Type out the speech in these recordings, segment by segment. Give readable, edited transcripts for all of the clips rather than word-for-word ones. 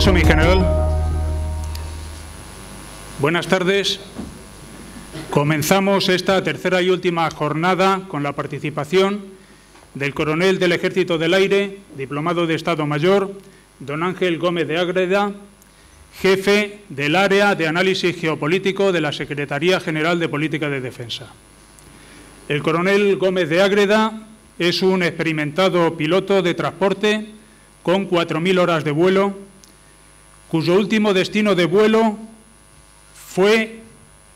permiso, mi general. Buenas tardes. Comenzamos esta tercera y última jornada con la participación del coronel del Ejército del Aire, diplomado de Estado Mayor, don Ángel Gómez de Ágreda, jefe del Área de Análisis Geopolítico de la Secretaría General de Política de Defensa. El coronel Gómez de Ágreda es un experimentado piloto de transporte con 4.000 horas de vuelo, cuyo último destino de vuelo fue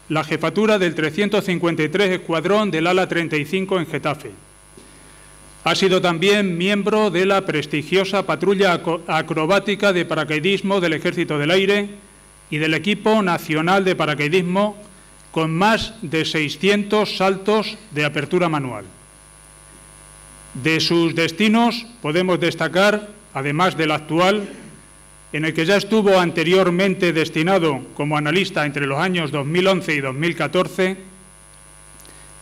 la jefatura del 353 Escuadrón del Ala 35 en Getafe. Ha sido también miembro de la prestigiosa patrulla acrobática de paracaidismo del Ejército del Aire y del equipo nacional de paracaidismo, con más de 600 saltos de apertura manual. De sus destinos podemos destacar, además del actual, en el que ya estuvo anteriormente destinado como analista entre los años 2011 y 2014,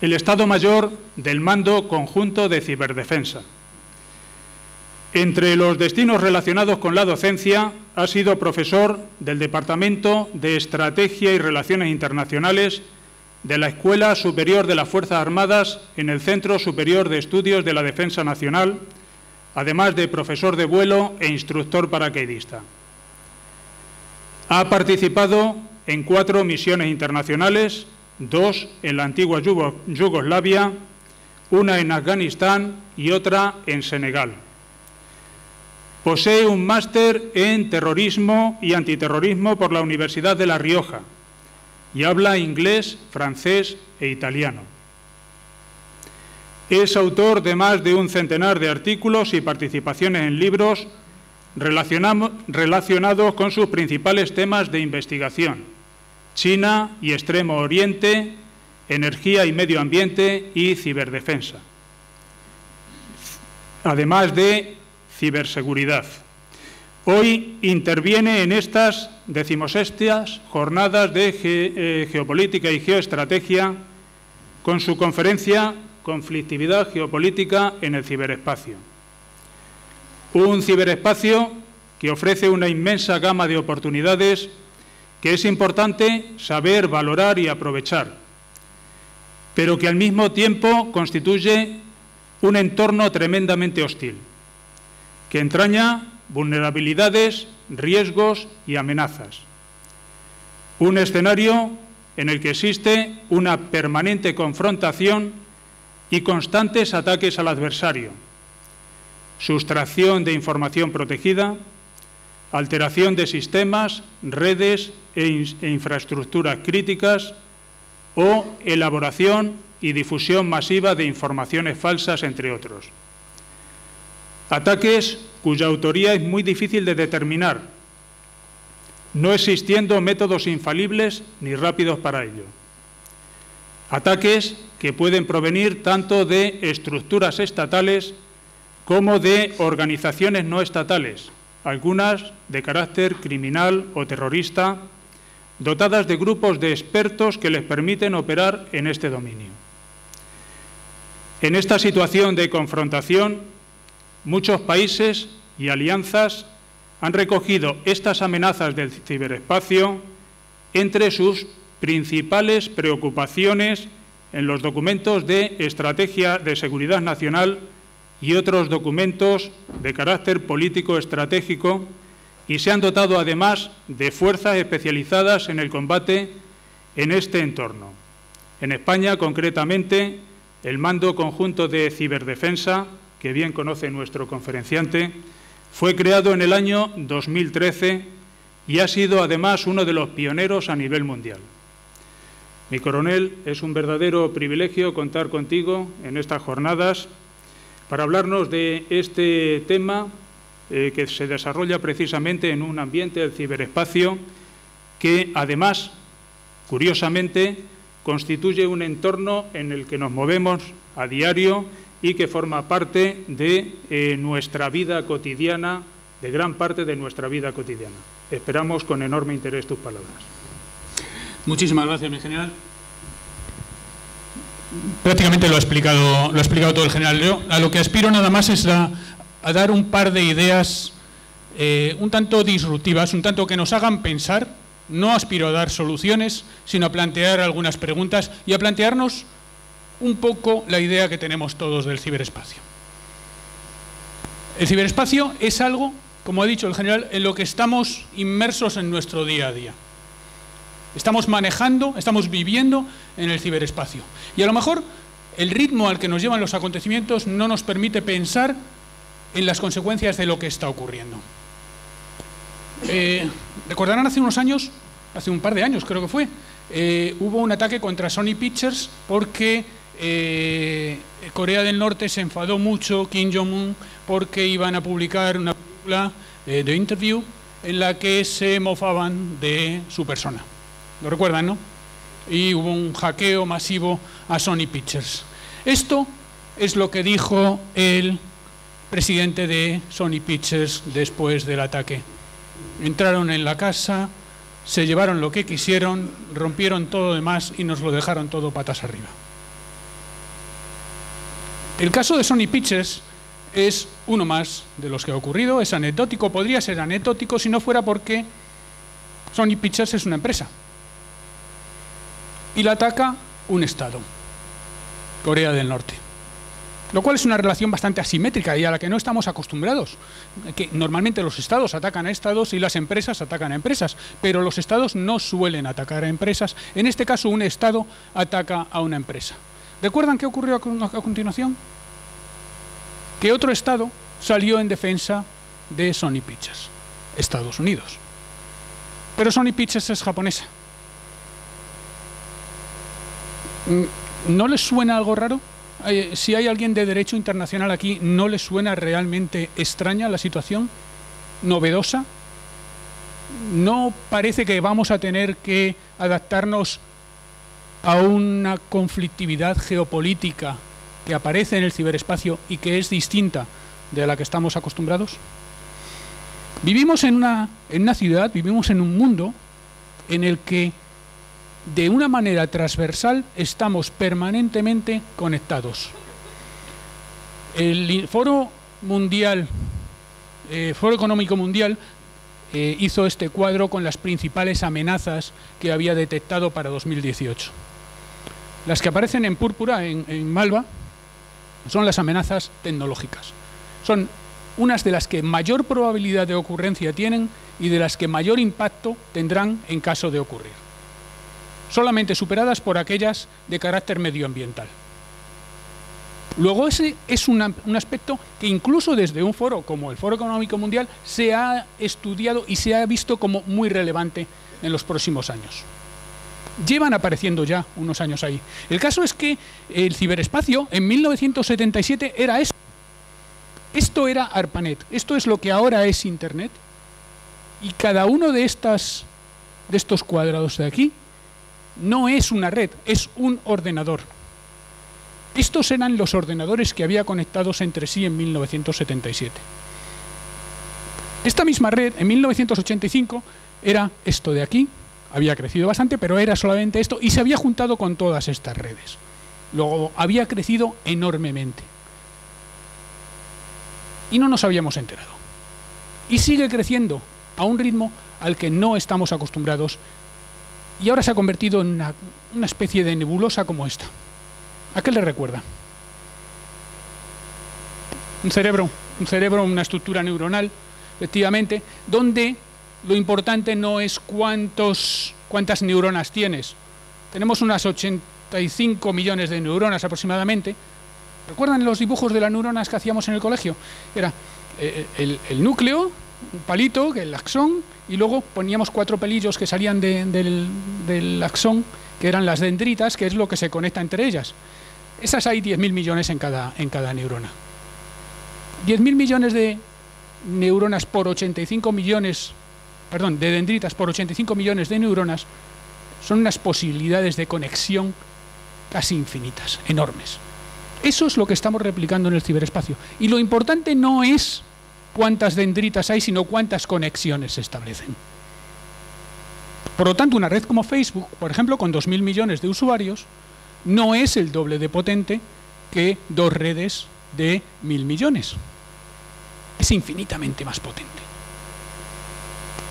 el Estado Mayor del Mando Conjunto de Ciberdefensa. Entre los destinos relacionados con la docencia, ha sido profesor del Departamento de Estrategia y Relaciones Internacionales de la Escuela Superior de las Fuerzas Armadas en el Centro Superior de Estudios de la Defensa Nacional, además de profesor de vuelo e instructor paracaidista. Ha participado en 4 misiones internacionales, 2 en la antigua Yugoslavia, una en Afganistán y otra en Senegal. Posee un máster en terrorismo y antiterrorismo por la Universidad de La Rioja y habla inglés, francés e italiano. Es autor de más de un centenar de artículos y participaciones en libros relacionados con sus principales temas de investigación: China y Extremo Oriente, energía y medio ambiente y ciberdefensa, además de ciberseguridad. Hoy interviene en estas 16ª jornadas de geopolítica y geoestrategia con su conferencia Conflictividad geopolítica en el ciberespacio. Un ciberespacio que ofrece una inmensa gama de oportunidades que es importante saber valorar y aprovechar, pero que al mismo tiempo constituye un entorno tremendamente hostil, que entraña vulnerabilidades, riesgos y amenazas. Un escenario en el que existe una permanente confrontación y constantes ataques al adversario, sustracción de información protegida, alteración de sistemas, redes e infraestructuras críticas o elaboración y difusión masiva de informaciones falsas, entre otros. Ataques cuya autoría es muy difícil de determinar, no existiendo métodos infalibles ni rápidos para ello. Ataques que pueden provenir tanto de estructuras estatales como de organizaciones no estatales, algunas de carácter criminal o terrorista, dotadas de grupos de expertos que les permiten operar en este dominio. En esta situación de confrontación, muchos países y alianzas han recogido estas amenazas del ciberespacio entre sus principales preocupaciones en los documentos de Estrategia de Seguridad Nacional y otros documentos de carácter político estratégico, y se han dotado además de fuerzas especializadas en el combate en este entorno. En España, concretamente, el Mando Conjunto de Ciberdefensa, que bien conoce nuestro conferenciante, fue creado en el año 2013 y ha sido además uno de los pioneros a nivel mundial. Mi coronel, es un verdadero privilegio contar contigo en estas jornadas para hablarnos de este tema que se desarrolla precisamente en un ambiente del ciberespacio que, además, curiosamente, constituye un entorno en el que nos movemos a diario y que forma parte de nuestra vida cotidiana, de gran parte de nuestra vida cotidiana. Esperamos con enorme interés tus palabras. Muchísimas gracias, mi general. Prácticamente lo ha explicado todo el general. Yo a lo que aspiro nada más es a dar un par de ideas un tanto disruptivas, un tanto que nos hagan pensar. No aspiro a dar soluciones, sino a plantear algunas preguntas y a plantearnos un poco la idea que tenemos todos del ciberespacio. El ciberespacio es algo, como ha dicho el general, en lo que estamos inmersos en nuestro día a día. Estamos manejando, estamos viviendo en el ciberespacio. Y a lo mejor el ritmo al que nos llevan los acontecimientos no nos permite pensar en las consecuencias de lo que está ocurriendo. Recordarán hace unos años, hace un par de años creo que fue, hubo un ataque contra Sony Pictures porque Corea del Norte se enfadó mucho, Kim Jong-un, porque iban a publicar una película, The Interview, en la que se mofaban de su persona. ¿Lo recuerdan, no? Y hubo un hackeo masivo a Sony Pictures. Esto es lo que dijo el presidente de Sony Pictures después del ataque. Entraron en la casa, se llevaron lo que quisieron, rompieron todo lo demás y nos lo dejaron todo patas arriba. El caso de Sony Pictures es uno más de los que ha ocurrido, es anecdótico, podría ser anecdótico si no fuera porque Sony Pictures es una empresa y la ataca un Estado, Corea del Norte. Lo cual es una relación bastante asimétrica y a la que no estamos acostumbrados. Que normalmente los estados atacan a estados y las empresas atacan a empresas, pero los estados no suelen atacar a empresas. En este caso, un estado ataca a una empresa. ¿Recuerdan qué ocurrió a continuación? Que otro estado salió en defensa de Sony Pictures, Estados Unidos. Pero Sony Pictures es japonesa. ¿No les suena algo raro? Si hay alguien de derecho internacional aquí, ¿no les suena realmente extraña la situación? ¿Novedosa? ¿No parece que vamos a tener que adaptarnos a una conflictividad geopolítica que aparece en el ciberespacio y que es distinta de la que estamos acostumbrados? Vivimos en una ciudad, vivimos en un mundo en el que de una manera transversal estamos permanentemente conectados. El Foro Económico Mundial hizo este cuadro con las principales amenazas que había detectado para 2018. Las que aparecen en púrpura, en malva, son las amenazas tecnológicas. Son unas de las que mayor probabilidad de ocurrencia tienen y de las que mayor impacto tendrán en caso de ocurrir, solamente superadas por aquellas de carácter medioambiental. Luego ese es un aspecto que incluso desde un foro como el Foro Económico Mundial se ha estudiado y se ha visto como muy relevante en los próximos años. Llevan apareciendo ya unos años ahí. El caso es que el ciberespacio en 1977 era esto. Esto era ARPANET. Esto es lo que ahora es Internet. Y cada uno de estos cuadrados de aquí no es una red, es un ordenador. Estos eran los ordenadores que había conectados entre sí en 1977. Esta misma red, en 1985, era esto de aquí. Había crecido bastante, pero era solamente esto, y se había juntado con todas estas redes. Luego había crecido enormemente. Y no nos habíamos enterado. Y sigue creciendo a un ritmo al que no estamos acostumbrados. Y ahora se ha convertido en una especie de nebulosa como esta. ¿A qué le recuerda? Un cerebro, una estructura neuronal, efectivamente, donde lo importante no es cuántas neuronas tienes. Tenemos unas 85 millones de neuronas aproximadamente. ¿Recuerdan los dibujos de las neuronas que hacíamos en el colegio? Era el núcleo, un palito, que es el axón, y luego poníamos 4 pelillos que salían del axón, que eran las dendritas, que es lo que se conecta entre ellas. Esas hay 10.000 millones en cada neurona. 10.000 millones de neuronas por 85 millones, perdón, de dendritas por 85 millones de neuronas, son unas posibilidades de conexión casi infinitas, enormes. Eso es lo que estamos replicando en el ciberespacio. Y lo importante no es cuántas dendritas hay, sino cuántas conexiones se establecen. Por lo tanto, una red como Facebook, por ejemplo, con 2.000 millones de usuarios, no es el doble de potente que 2 redes de 1.000 millones. Es infinitamente más potente.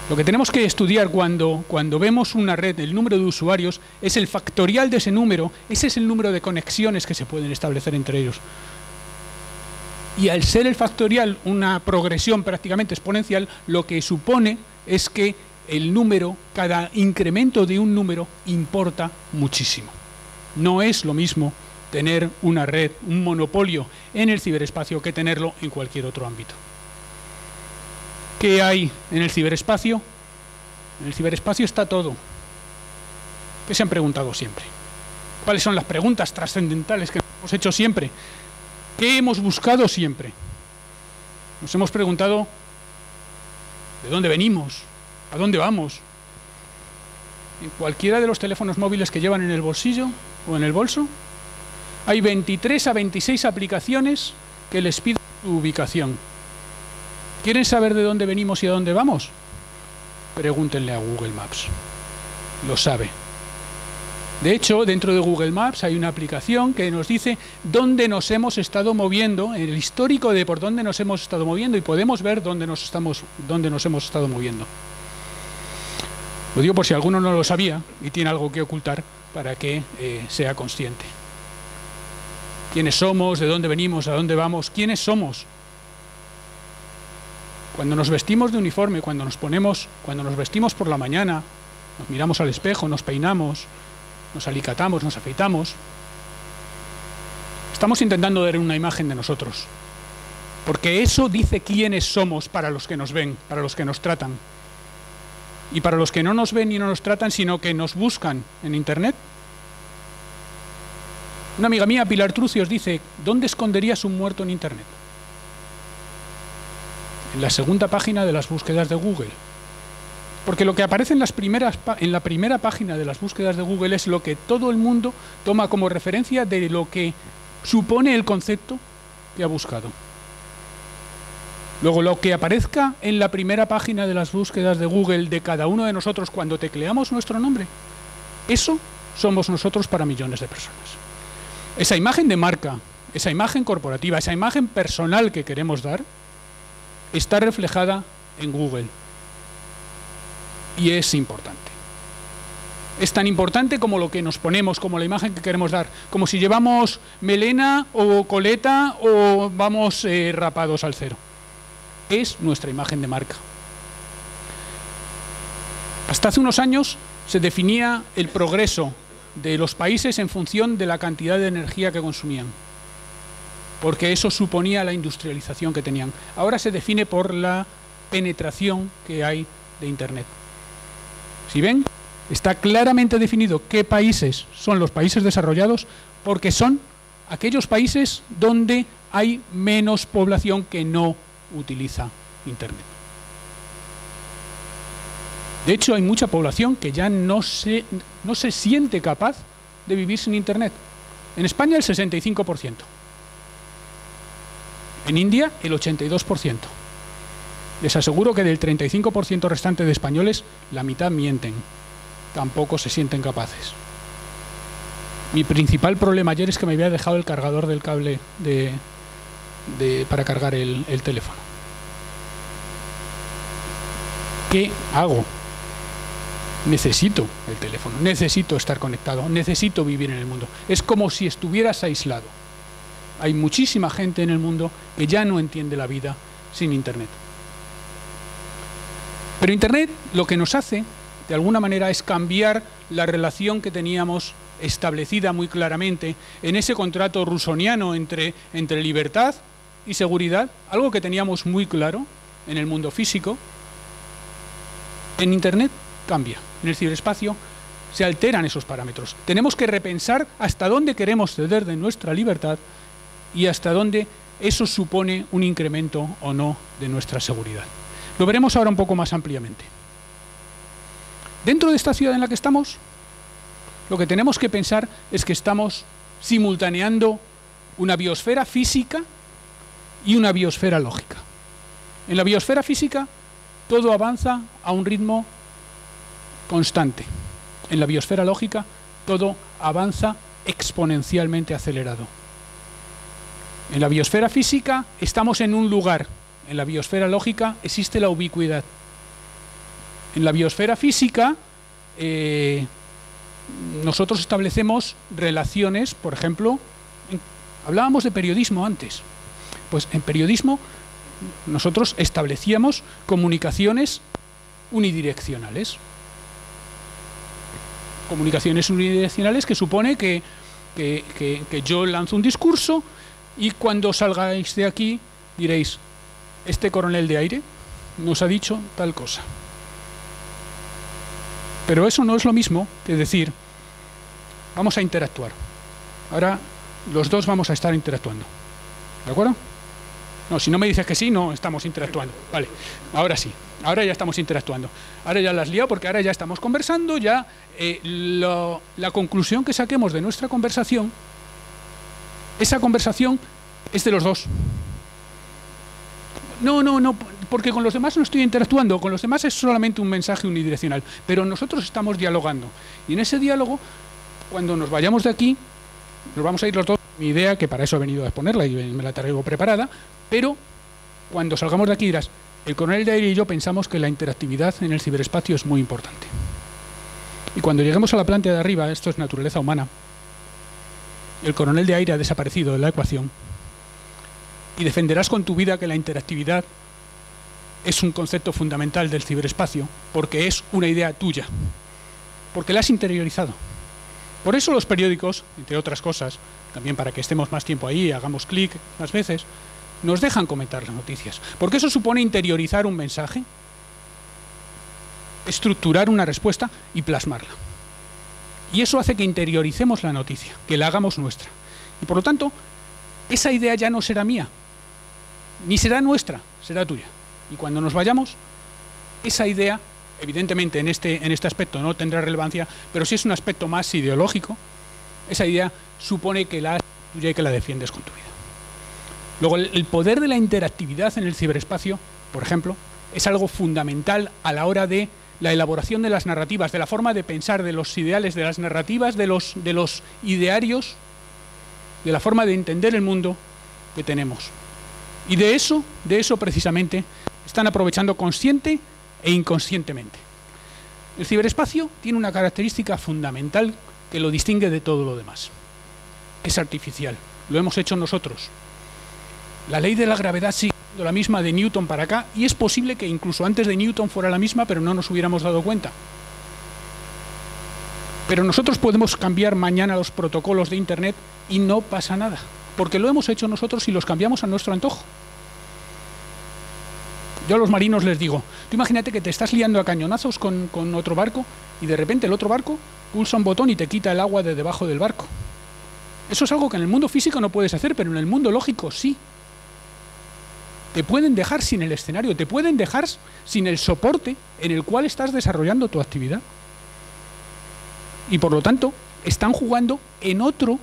Lo que tenemos que estudiar cuando vemos una red, el número de usuarios, es el factorial de ese número. Ese es el número de conexiones que se pueden establecer entre ellos. Y al ser el factorial una progresión prácticamente exponencial, lo que supone es que el número, cada incremento de un número, importa muchísimo. No es lo mismo tener una red, un monopolio en el ciberespacio que tenerlo en cualquier otro ámbito. ¿Qué hay en el ciberespacio? En el ciberespacio está todo. ¿Qué se han preguntado siempre? ¿Cuáles son las preguntas trascendentales que hemos hecho siempre? ¿Qué hemos buscado siempre? Nos hemos preguntado ¿de dónde venimos? ¿A dónde vamos? En cualquiera de los teléfonos móviles que llevan en el bolsillo o en el bolso, hay 23 a 26 aplicaciones que les piden su ubicación. ¿Quieren saber de dónde venimos y a dónde vamos? Pregúntenle a Google Maps. Lo sabe. De hecho, dentro de Google Maps hay una aplicación que nos dice dónde nos hemos estado moviendo, el histórico de por dónde nos hemos estado moviendo, y podemos ver dónde nos hemos estado moviendo. Lo digo por si alguno no lo sabía y tiene algo que ocultar, para que sea consciente. ¿Quiénes somos? ¿De dónde venimos? ¿A dónde vamos? ¿Quiénes somos? Cuando nos vestimos de uniforme, cuando nos vestimos por la mañana, nos miramos al espejo, nos peinamos, nos alicatamos, nos afeitamos, estamos intentando dar una imagen de nosotros, porque eso dice quiénes somos para los que nos ven, para los que nos tratan, y para los que no nos ven y no nos tratan, sino que nos buscan en Internet. Una amiga mía, Pilar Trucios, dice: ¿dónde esconderías un muerto en Internet? En la segunda página de las búsquedas de Google. Porque lo que aparece en la primera página de las búsquedas de Google es lo que todo el mundo toma como referencia de lo que supone el concepto que ha buscado. Luego, lo que aparezca en la primera página de las búsquedas de Google de cada uno de nosotros cuando tecleamos nuestro nombre, eso somos nosotros para millones de personas. Esa imagen de marca, esa imagen corporativa, esa imagen personal que queremos dar, está reflejada en Google. Y es importante. Es tan importante como lo que nos ponemos, como la imagen que queremos dar, como si llevamos melena o coleta o vamos rapados al cero. Es nuestra imagen de marca. Hasta hace unos años se definía el progreso de los países en función de la cantidad de energía que consumían, porque eso suponía la industrialización que tenían. Ahora se define por la penetración que hay de Internet. Si ven, está claramente definido qué países son los países desarrollados, porque son aquellos países donde hay menos población que no utiliza Internet. De hecho, hay mucha población que ya no se siente capaz de vivir sin Internet. En España el 65%. En India el 82%. Les aseguro que del 35% restante de españoles, la mitad mienten. Tampoco se sienten capaces. Mi principal problema ayer es que me había dejado el cargador del cable para cargar el teléfono. ¿Qué hago? Necesito el teléfono, necesito estar conectado, necesito vivir en el mundo. Es como si estuvieras aislado. Hay muchísima gente en el mundo que ya no entiende la vida sin Internet. Pero Internet lo que nos hace, de alguna manera, es cambiar la relación que teníamos establecida muy claramente en ese contrato rusoniano entre libertad y seguridad, algo que teníamos muy claro en el mundo físico. En Internet cambia. En el ciberespacio se alteran esos parámetros. Tenemos que repensar hasta dónde queremos ceder de nuestra libertad y hasta dónde eso supone un incremento o no de nuestra seguridad. Lo veremos ahora un poco más ampliamente. Dentro de esta ciudad en la que estamos, lo que tenemos que pensar es que estamos simultaneando una biosfera física y una biosfera lógica. En la biosfera física todo avanza a un ritmo constante. En la biosfera lógica todo avanza exponencialmente acelerado. En la biosfera física estamos en un lugar. En la biosfera lógica existe la ubicuidad. En la biosfera física, nosotros establecemos relaciones, por ejemplo, hablábamos de periodismo antes. Pues en periodismo nosotros establecíamos comunicaciones unidireccionales. Comunicaciones unidireccionales que supone que yo lanzo un discurso y cuando salgáis de aquí diréis, este coronel de aire nos ha dicho tal cosa. Pero eso no es lo mismo que decir, vamos a interactuar. Ahora los dos vamos a estar interactuando. ¿De acuerdo? No, si no me dices que sí, no estamos interactuando. Vale, ahora sí. Ahora ya estamos interactuando. Ahora ya la has liado porque ahora ya estamos conversando, ya la conclusión que saquemos de nuestra conversación, esa conversación es de los dos. No, porque con los demás no estoy interactuando, con los demás es solamente un mensaje unidireccional, pero nosotros estamos dialogando. Y en ese diálogo, cuando nos vayamos de aquí, nos vamos a ir los dos. Mi idea, que para eso he venido a exponerla y me la traigo preparada, pero cuando salgamos de aquí dirás, el coronel de aire y yo pensamos que la interactividad en el ciberespacio es muy importante. Y cuando lleguemos a la planta de arriba, esto es naturaleza humana, el coronel de aire ha desaparecido de la ecuación y defenderás con tu vida que la interactividad es un concepto fundamental del ciberespacio porque es una idea tuya, porque la has interiorizado. Por eso los periódicos, entre otras cosas, también para que estemos más tiempo ahí, hagamos clic más veces, nos dejan comentar las noticias. Porque eso supone interiorizar un mensaje, estructurar una respuesta y plasmarla. Y eso hace que interioricemos la noticia, que la hagamos nuestra. Y por lo tanto, esa idea ya no será mía, ni será nuestra, será tuya. Y cuando nos vayamos, esa idea, evidentemente en este aspecto no tendrá relevancia, pero si es un aspecto más ideológico, esa idea supone que la haces tuya y que la defiendes con tu vida. Luego, el poder de la interactividad en el ciberespacio, por ejemplo, es algo fundamental a la hora de la elaboración de las narrativas, de la forma de pensar, de los ideales, de las narrativas, de los idearios, de la forma de entender el mundo que tenemos. Y de eso precisamente están aprovechando consciente e inconscientemente. El ciberespacio tiene una característica fundamental que lo distingue de todo lo demás. Es artificial, lo hemos hecho nosotros. La ley de la gravedad sigue siendo la misma de Newton para acá y es posible que incluso antes de Newton fuera la misma, pero no nos hubiéramos dado cuenta. Pero nosotros podemos cambiar mañana los protocolos de Internet y no pasa nada, porque lo hemos hecho nosotros y los cambiamos a nuestro antojo. Yo a los marinos les digo, tú imagínate que te estás liando a cañonazos con otro barco y de repente el otro barco pulsa un botón y te quita el agua de debajo del barco. Eso es algo que en el mundo físico no puedes hacer, pero en el mundo lógico sí. Te pueden dejar sin el escenario, te pueden dejar sin el soporte en el cual estás desarrollando tu actividad. Y por lo tanto, están jugando en otro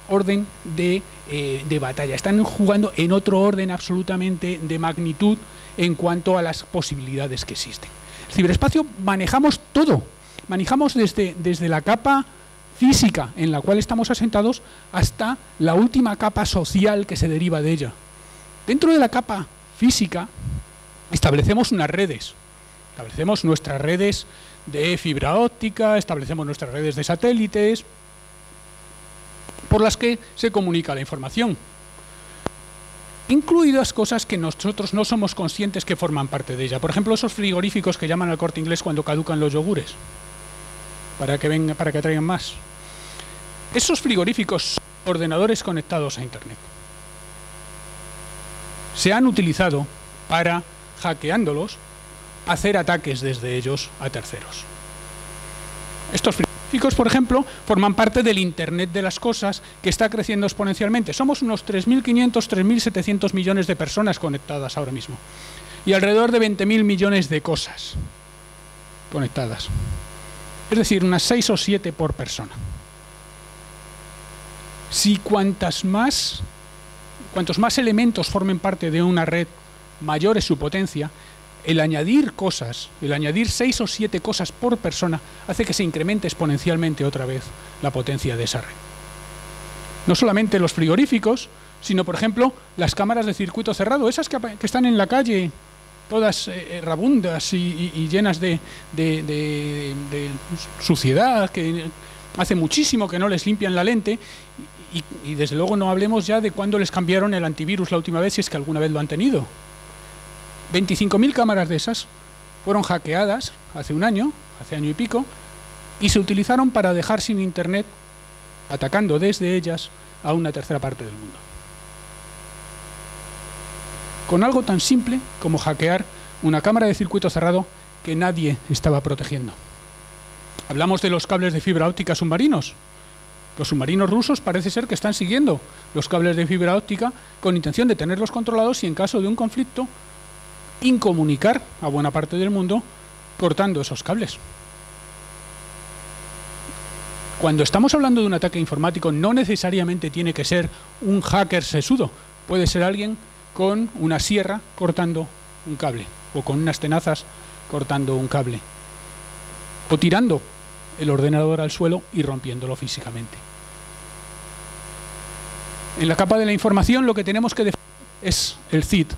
orden de batalla, están jugando en otro orden absolutamente de magnitud en cuanto a las posibilidades que existen. El ciberespacio manejamos todo, manejamos desde la capa física en la cual estamos asentados hasta la última capa social que se deriva de ella. Dentro de la capa física establecemos unas redes, establecemos nuestras redes de fibra óptica, establecemos nuestras redes de satélites por las que se comunica la información, incluidas cosas que nosotros no somos conscientes que forman parte de ella. Por ejemplo, esos frigoríficos que llaman al Corte Inglés cuando caducan los yogures, para que traigan más. Esos frigoríficos, ordenadores conectados a Internet, se han utilizado para, hackeándolos, hacer ataques desde ellos a terceros. Estos frigoríficos, por ejemplo, forman parte del Internet de las cosas que está creciendo exponencialmente. Somos unos 3.500, 3.700 millones de personas conectadas ahora mismo. Y alrededor de 20.000 millones de cosas conectadas. Es decir, unas 6 o 7 por persona. Si cuantos más elementos formen parte de una red, mayor es su potencia, el añadir cosas, el añadir 6 o 7 cosas por persona, hace que se incremente exponencialmente otra vez la potencia de esa red. No solamente los frigoríficos, sino, por ejemplo, las cámaras de circuito cerrado, esas que están en la calle todas rabundas y llenas de suciedad, que hace muchísimo que no les limpian la lente, y desde luego no hablemos ya de cuándo les cambiaron el antivirus la última vez, si es que alguna vez lo han tenido. 25.000 cámaras de esas fueron hackeadas hace un año, hace año y pico, y se utilizaron para dejar sin internet, atacando desde ellas a una tercera parte del mundo. Con algo tan simple como hackear una cámara de circuito cerrado que nadie estaba protegiendo. Hablamos de los cables de fibra óptica submarinos. Los submarinos rusos parece ser que están siguiendo los cables de fibra óptica con intención de tenerlos controlados y, en caso de un conflicto, incomunicar a buena parte del mundo cortando esos cables. Cuando estamos hablando de un ataque informático, no necesariamente tiene que ser un hacker sesudo. Puede ser alguien con una sierra cortando un cable, o con unas tenazas cortando un cable, o tirando el ordenador al suelo y rompiéndolo físicamente. En la capa de la información lo que tenemos que definir es el CID,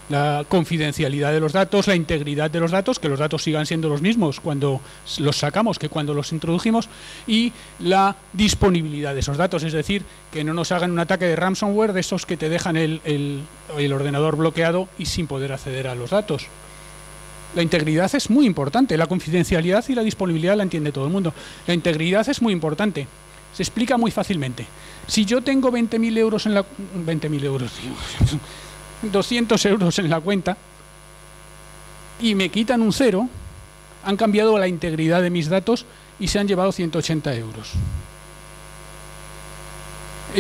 la confidencialidad de los datos, la integridad de los datos, que los datos sigan siendo los mismos cuando los sacamos que cuando los introdujimos, y la disponibilidad de esos datos, es decir, que no nos hagan un ataque de ransomware de esos que te dejan el ordenador bloqueado y sin poder acceder a los datos. La integridad es muy importante, la confidencialidad y la disponibilidad la entiende todo el mundo. La integridad es muy importante, se explica muy fácilmente. Si yo tengo 20.000 euros en la... 20.000 euros, 200 euros en la cuenta y me quitan un cero, han cambiado la integridad de mis datos y se han llevado 180 euros.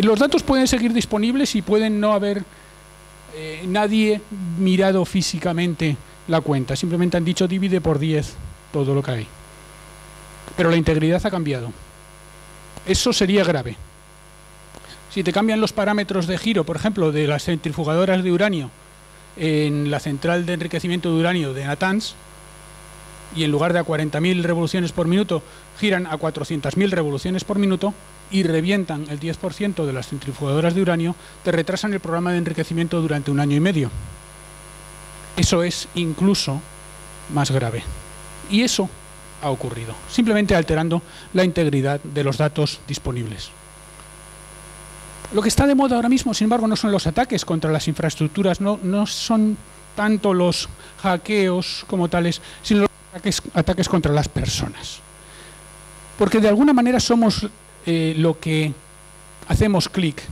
Los datos pueden seguir disponibles y pueden no haber nadie mirado físicamente la cuenta, simplemente han dicho divide por 10 todo lo que hay. Pero la integridad ha cambiado. Eso sería grave. Si te cambian los parámetros de giro, por ejemplo, de las centrifugadoras de uranio en la central de enriquecimiento de uranio de Natanz, y en lugar de a 40.000 revoluciones por minuto, giran a 400.000 revoluciones por minuto y revientan el 10% de las centrifugadoras de uranio, te retrasan el programa de enriquecimiento durante 1 año y medio. Eso es incluso más grave. Y eso ha ocurrido, simplemente alterando la integridad de los datos disponibles. Lo que está de moda ahora mismo, sin embargo, no son los ataques contra las infraestructuras, no son tanto los hackeos como tales, sino los ataques contra las personas. Porque de alguna manera somos lo que hacemos clic.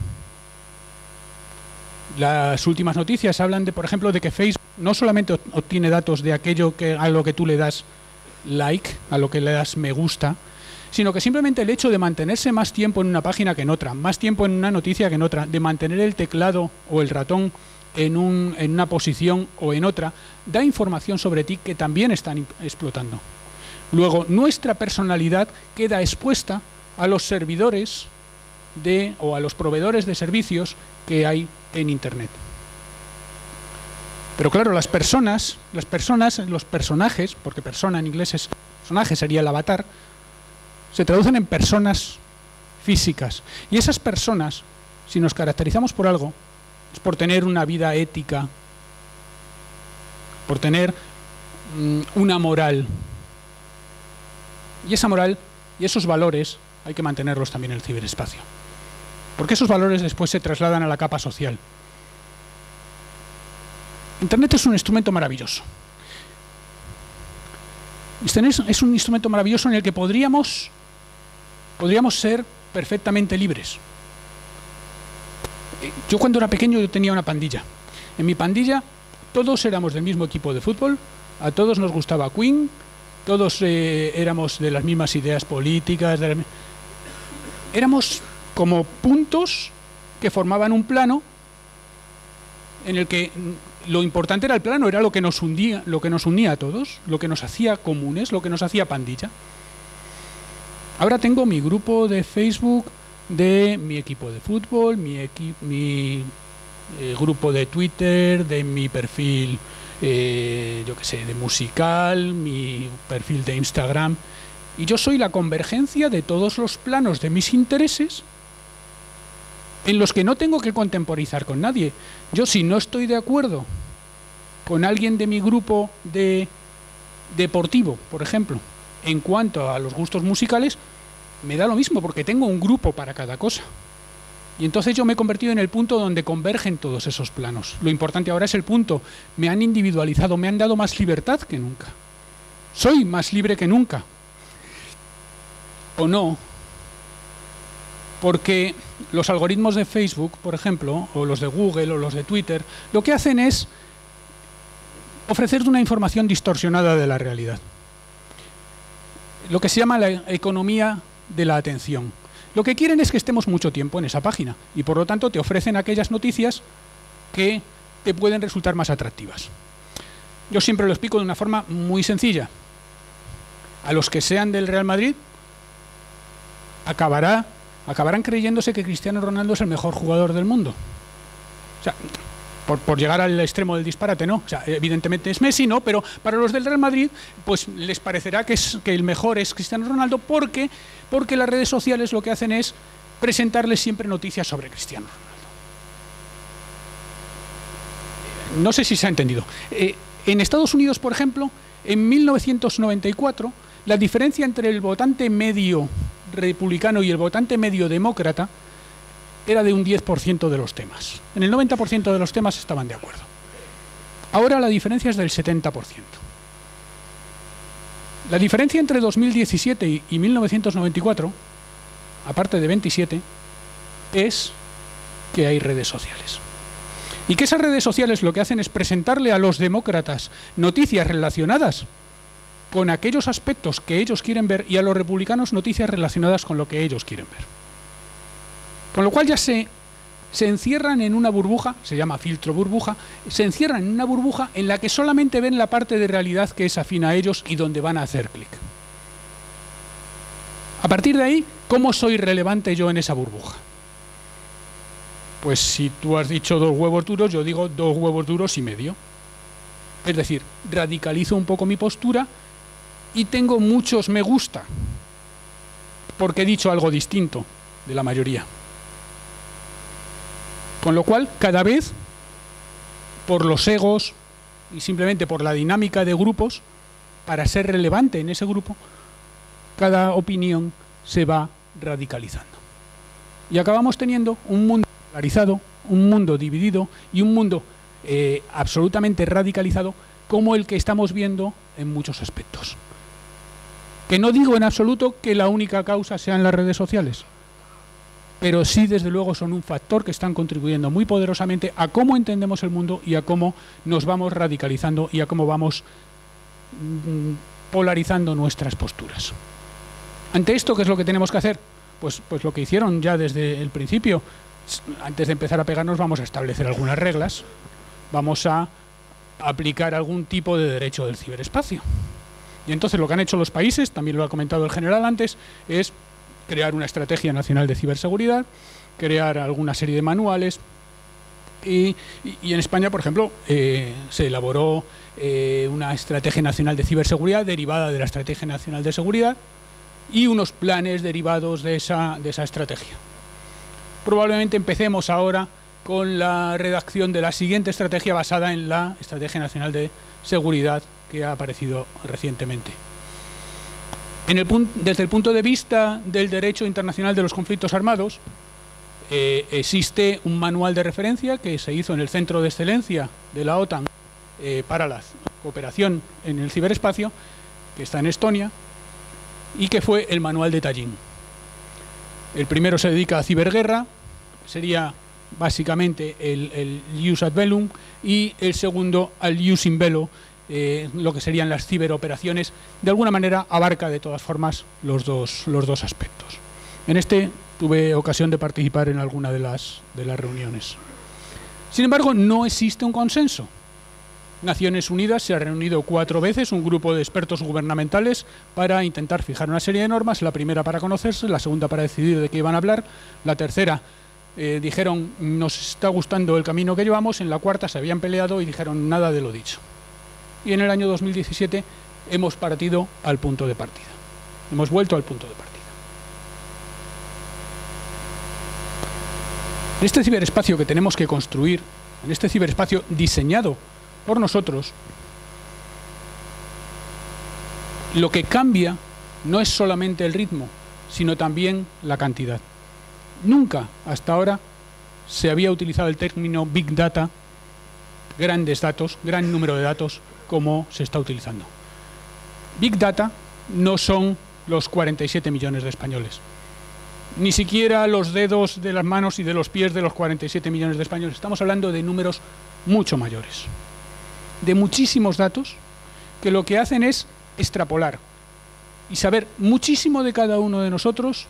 Las últimas noticias hablan de, por ejemplo, de que Facebook no solamente obtiene datos de aquello a lo que tú le das like, a lo que le das me gusta, sino que simplemente el hecho de mantenerse más tiempo en una página que en otra, más tiempo en una noticia que en otra, de mantener el teclado o el ratón en una posición o en otra, da información sobre ti que también están explotando. Luego, nuestra personalidad queda expuesta a los servidores o a los proveedores de servicios que hay en Internet. Pero claro, los personajes, porque persona en inglés es personaje, sería el avatar, se traducen en personas físicas. Y esas personas, si nos caracterizamos por algo, es por tener una vida ética, por tener una moral. Y esa moral y esos valores hay que mantenerlos también en el ciberespacio. Porque esos valores después se trasladan a la capa social. Internet es un instrumento maravilloso. Internet es un instrumento maravilloso en el que podríamos ser perfectamente libres. Yo cuando era pequeño yo tenía una pandilla. En mi pandilla todos éramos del mismo equipo de fútbol, a todos nos gustaba Queen, todos éramos de las mismas ideas políticas, éramos como puntos que formaban un plano en el que lo importante era el plano, era lo que nos unía a todos, lo que nos hacía comunes, lo que nos hacía pandilla. Ahora tengo mi grupo de Facebook de mi equipo de fútbol, mi grupo de Twitter, de mi perfil, yo qué sé, de musical, mi perfil de Instagram. Y yo soy la convergencia de todos los planos de mis intereses en los que no tengo que contemporizar con nadie. Yo, si no estoy de acuerdo con alguien de mi grupo deportivo, por ejemplo, en cuanto a los gustos musicales, me da lo mismo, porque tengo un grupo para cada cosa. Y entonces yo me he convertido en el punto donde convergen todos esos planos. Lo importante ahora es el punto. Me han individualizado, me han dado más libertad que nunca. Soy más libre que nunca. ¿O no? Porque los algoritmos de Facebook, por ejemplo, o los de Google o los de Twitter, lo que hacen es ofrecerte una información distorsionada de la realidad. Lo que se llama la economía de la atención. Lo que quieren es que estemos mucho tiempo en esa página y por lo tanto te ofrecen aquellas noticias que te pueden resultar más atractivas. Yo siempre lo explico de una forma muy sencilla. A los que sean del Real Madrid acabarán creyéndose que Cristiano Ronaldo es el mejor jugador del mundo. O sea, por llegar al extremo del disparate, ¿no? O sea, evidentemente es Messi, ¿no? Pero para los del Real Madrid, pues les parecerá que el mejor es Cristiano Ronaldo porque las redes sociales lo que hacen es presentarles siempre noticias sobre Cristiano Ronaldo. No sé si se ha entendido. En Estados Unidos, por ejemplo, en 1994, la diferencia entre el votante medio republicano y el votante medio demócrata era de un 10% de los temas. En el 90% de los temas estaban de acuerdo. Ahora la diferencia es del 70%. La diferencia entre 2017 y 1994, aparte de 27, es que hay redes sociales. Y que esas redes sociales lo que hacen es presentarle a los demócratas noticias relacionadas con aquellos aspectos que ellos quieren ver y a los republicanos noticias relacionadas con lo que ellos quieren ver. Con lo cual ya se encierran en una burbuja, se llama filtro burbuja, se encierran en una burbuja en la que solamente ven la parte de realidad que es afín a ellos y donde van a hacer clic. A partir de ahí, ¿cómo soy relevante yo en esa burbuja? Pues si tú has dicho 2 huevos duros, yo digo 2 huevos duros y medio. Es decir, radicalizo un poco mi postura y tengo muchos me gusta, porque he dicho algo distinto de la mayoría. Con lo cual, cada vez, por los egos y simplemente por la dinámica de grupos, para ser relevante en ese grupo, cada opinión se va radicalizando. Y acabamos teniendo un mundo polarizado, un mundo dividido y un mundo absolutamente radicalizado como el que estamos viendo en muchos aspectos. Que no digo en absoluto que la única causa sean las redes sociales, pero sí, desde luego, son un factor que están contribuyendo muy poderosamente a cómo entendemos el mundo y a cómo nos vamos radicalizando y a cómo vamos polarizando nuestras posturas. Ante esto, ¿qué es lo que tenemos que hacer? Pues lo que hicieron ya desde el principio. Antes de empezar a pegarnos, vamos a establecer algunas reglas. Vamos a aplicar algún tipo de derecho del ciberespacio. Y entonces lo que han hecho los países, también lo ha comentado el general antes, es crear una estrategia nacional de ciberseguridad, crear alguna serie de manuales y en España, por ejemplo, se elaboró una estrategia nacional de ciberseguridad derivada de la estrategia nacional de seguridad y unos planes derivados de esa estrategia. Probablemente empecemos ahora con la redacción de la siguiente estrategia basada en la estrategia nacional de seguridad que ha aparecido recientemente. Desde el punto de vista del derecho internacional de los conflictos armados, existe un manual de referencia que se hizo en el Centro de Excelencia de la OTAN para la cooperación en el ciberespacio, que está en Estonia, y que fue el manual de Tallinn. El primero se dedica a ciberguerra, sería básicamente el Jus ad bellum, y el segundo al Jus in bello, lo que serían las ciberoperaciones. De alguna manera abarca de todas formas los dos aspectos. En este tuve ocasión de participar en alguna de las reuniones. Sin embargo, no existe un consenso. Naciones Unidas se ha reunido 4 veces, un grupo de expertos gubernamentales, para intentar fijar una serie de normas, la primera para conocerse, la segunda para decidir de qué iban a hablar, la tercera dijeron nos está gustando el camino que llevamos, en la cuarta se habían peleado y dijeron nada de lo dicho. Y en el año 2017 hemos partido al punto de partida. Hemos vuelto al punto de partida. En este ciberespacio que tenemos que construir, en este ciberespacio diseñado por nosotros, lo que cambia no es solamente el ritmo, sino también la cantidad. Nunca hasta ahora se había utilizado el término Big Data, grandes datos, gran número de datos, como se está utilizando. Big Data no son los 47 millones de españoles, ni siquiera los dedos de las manos y de los pies de los 47 millones de españoles. Estamos hablando de números mucho mayores, de muchísimos datos que lo que hacen es extrapolar y saber muchísimo de cada uno de nosotros,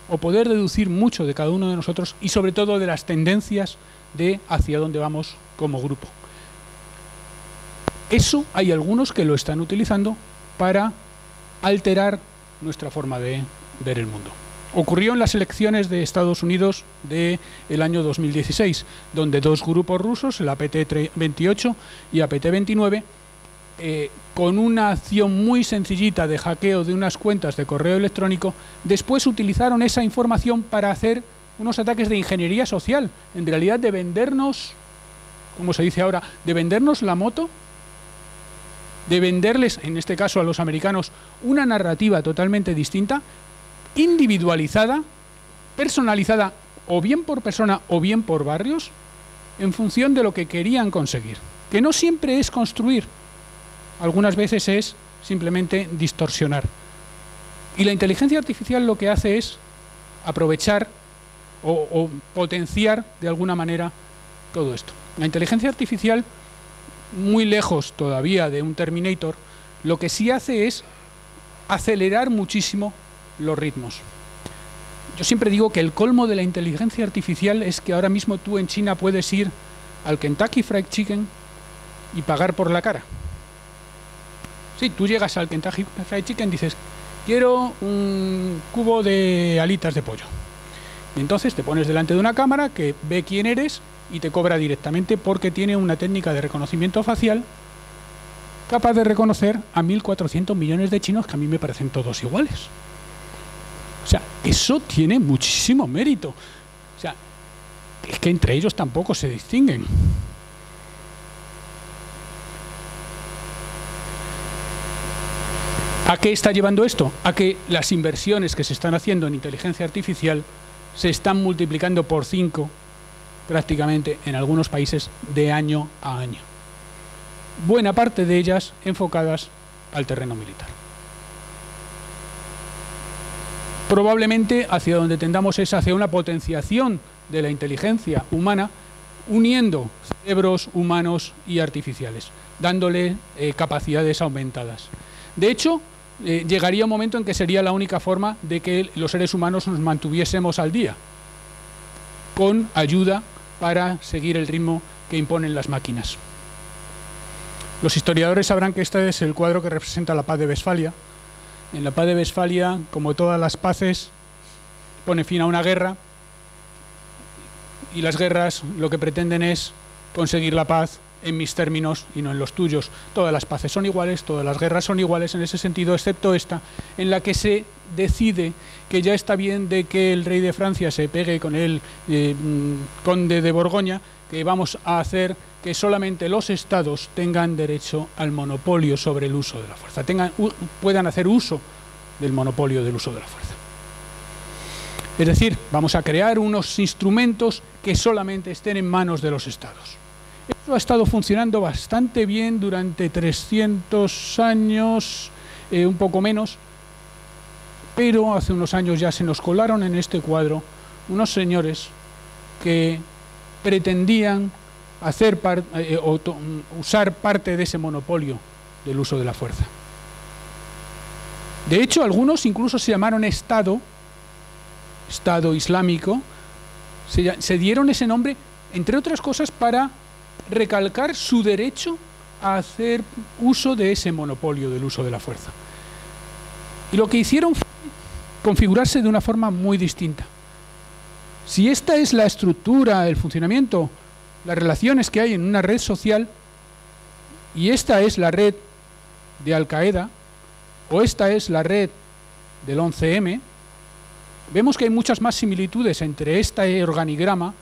o poder deducir mucho de cada uno de nosotros, y sobre todo de las tendencias de hacia dónde vamos como grupo. Eso hay algunos que lo están utilizando para alterar nuestra forma de ver el mundo. Ocurrió en las elecciones de Estados Unidos del año 2016, donde dos grupos rusos, el APT-28 y APT-29, con una acción muy sencillita de hackeo de unas cuentas de correo electrónico, después utilizaron esa información para hacer unos ataques de ingeniería social, en realidad de vendernos, como se dice ahora, de vendernos la moto, de venderles, en este caso a los americanos, una narrativa totalmente distinta, individualizada, personalizada, o bien por persona o bien por barrios, en función de lo que querían conseguir. Que no siempre es construir, algunas veces es simplemente distorsionar. Y la inteligencia artificial lo que hace es aprovechar o potenciar de alguna manera todo esto. La inteligencia artificial, muy lejos todavía de un Terminator, lo que sí hace es acelerar muchísimo los ritmos. Yo siempre digo que el colmo de la inteligencia artificial es que ahora mismo tú en China puedes ir al Kentucky Fried Chicken y pagar por la cara. Sí, tú llegas al Kentucky Fried Chicken y dices, quiero un cubo de alitas de pollo. Y entonces te pones delante de una cámara que ve quién eres y te cobra directamente, porque tiene una técnica de reconocimiento facial capaz de reconocer a 1.400 millones de chinos, que a mí me parecen todos iguales. O sea, eso tiene muchísimo mérito. O sea, es que entre ellos tampoco se distinguen. ¿A qué está llevando esto? A que las inversiones que se están haciendo en inteligencia artificial se están multiplicando por 5 prácticamente en algunos países de año a año. Buena parte de ellas enfocadas al terreno militar. Probablemente hacia donde tendamos es hacia una potenciación de la inteligencia humana, uniendo cerebros humanos y artificiales, dándole capacidades aumentadas. De hecho, llegaría un momento en que sería la única forma de que los seres humanos nos mantuviésemos al día, con ayuda para seguir el ritmo que imponen las máquinas. Los historiadores sabrán que este es el cuadro que representa la paz de Westfalia. En la paz de Westfalia, como todas las paces, pone fin a una guerra, y las guerras lo que pretenden es conseguir la paz en mis términos y no en los tuyos. Todas las paces son iguales, todas las guerras son iguales en ese sentido, excepto esta, en la que se decide que ya está bien de que el rey de Francia se pegue con el conde de Borgoña, que vamos a hacer que solamente los estados tengan derecho al monopolio sobre el uso de la fuerza, puedan hacer uso del monopolio del uso de la fuerza. Es decir, vamos a crear unos instrumentos que solamente estén en manos de los estados. Esto ha estado funcionando bastante bien durante 300 años, un poco menos, pero hace unos años ya se nos colaron en este cuadro unos señores que pretendían usar parte de ese monopolio del uso de la fuerza. De hecho, algunos incluso se llamaron Estado Islámico, se dieron ese nombre, entre otras cosas, para recalcar su derecho a hacer uso de ese monopolio del uso de la fuerza. Y lo que hicieron fue configurarse de una forma muy distinta. Si esta es la estructura, el funcionamiento, las relaciones que hay en una red social, y esta es la red de Al-Qaeda, o esta es la red del 11M, vemos que hay muchas más similitudes entre este organigrama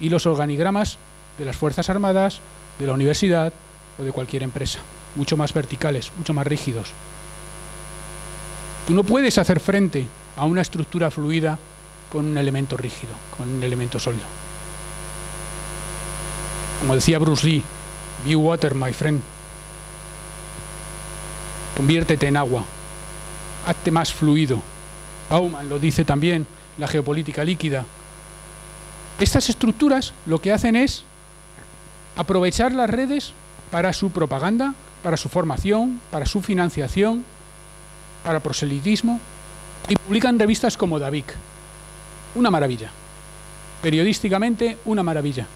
y los organigramas de las Fuerzas Armadas, de la universidad, o de cualquier empresa, mucho más verticales, mucho más rígidos. Tú no puedes hacer frente a una estructura fluida con un elemento rígido, con un elemento sólido. Como decía Bruce Lee, be water, my friend. Conviértete en agua, hazte más fluido. Bauman lo dice también, la geopolítica líquida. Estas estructuras lo que hacen es aprovechar las redes para su propaganda, para su formación, para su financiación, para proselitismo, y publican revistas como Davic. Una maravilla. Periodísticamente, una maravilla.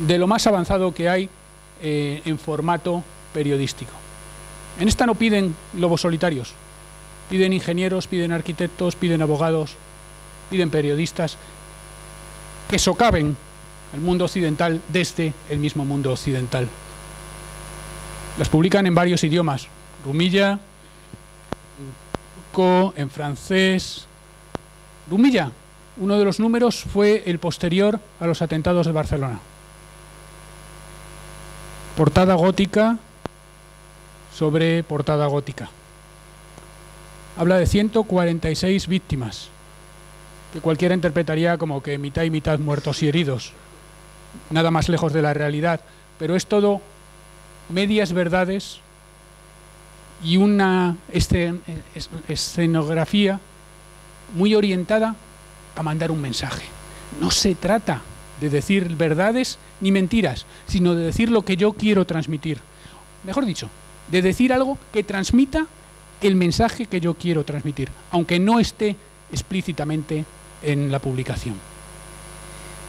De lo más avanzado que hay en formato periodístico. En esta no piden lobos solitarios. Piden ingenieros, piden arquitectos, piden abogados, piden periodistas que socaven al mundo occidental desde el mismo mundo occidental. Las publican en varios idiomas. Rumilla, en turco, en francés. Rumilla, uno de los números fue el posterior a los atentados de Barcelona. Portada gótica sobre portada gótica. Habla de 146 víctimas, que cualquiera interpretaría como que mitad y mitad muertos y heridos. Nada más lejos de la realidad, pero es todo medias verdades y una escenografía muy orientada a mandar un mensaje. No se trata de decir verdades ni mentiras, sino de decir lo que yo quiero transmitir. Mejor dicho, de decir algo que transmita el mensaje que yo quiero transmitir, aunque no esté explícitamente en la publicación.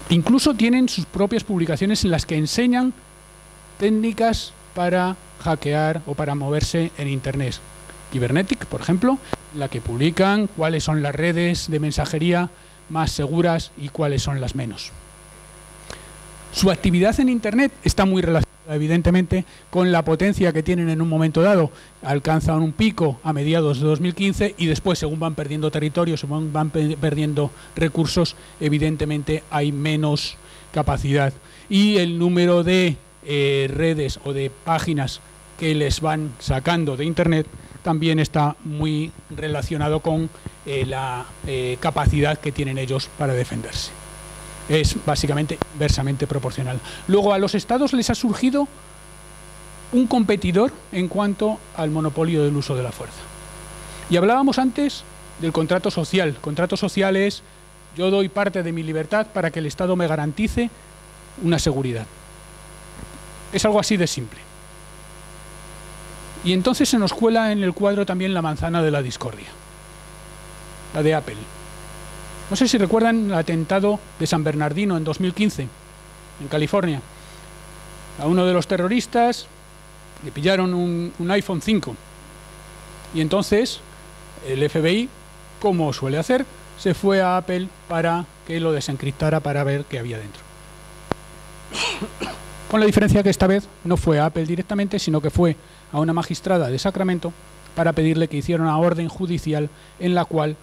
Incluso tienen sus propias publicaciones en las que enseñan técnicas para hackear o para moverse en Internet. Cybernetic, por ejemplo, en la que publican cuáles son las redes de mensajería más seguras y cuáles son las menos. Su actividad en Internet está muy relacionada, evidentemente, con la potencia que tienen en un momento dado. Alcanzan un pico a mediados de 2015 y después, según van perdiendo territorio, según van perdiendo recursos, evidentemente hay menos capacidad. Y el número de redes o de páginas que les van sacando de Internet también está muy relacionado con la capacidad que tienen ellos para defenderse. Es básicamente inversamente proporcional. Luego a los estados les ha surgido un competidor en cuanto al monopolio del uso de la fuerza. Y hablábamos antes del contrato social. El contrato social es: yo doy parte de mi libertad para que el Estado me garantice una seguridad. Es algo así de simple. Y entonces se nos cuela en el cuadro también la manzana de la discordia, la de Apple. No sé si recuerdan el atentado de San Bernardino en 2015, en California. A uno de los terroristas le pillaron un iPhone 5. Y entonces el FBI, como suele hacer, se fue a Apple para que lo desencriptara para ver qué había dentro. Con la diferencia que esta vez no fue a Apple directamente, sino que fue a una magistrada de Sacramento para pedirle que hiciera una orden judicial en la cual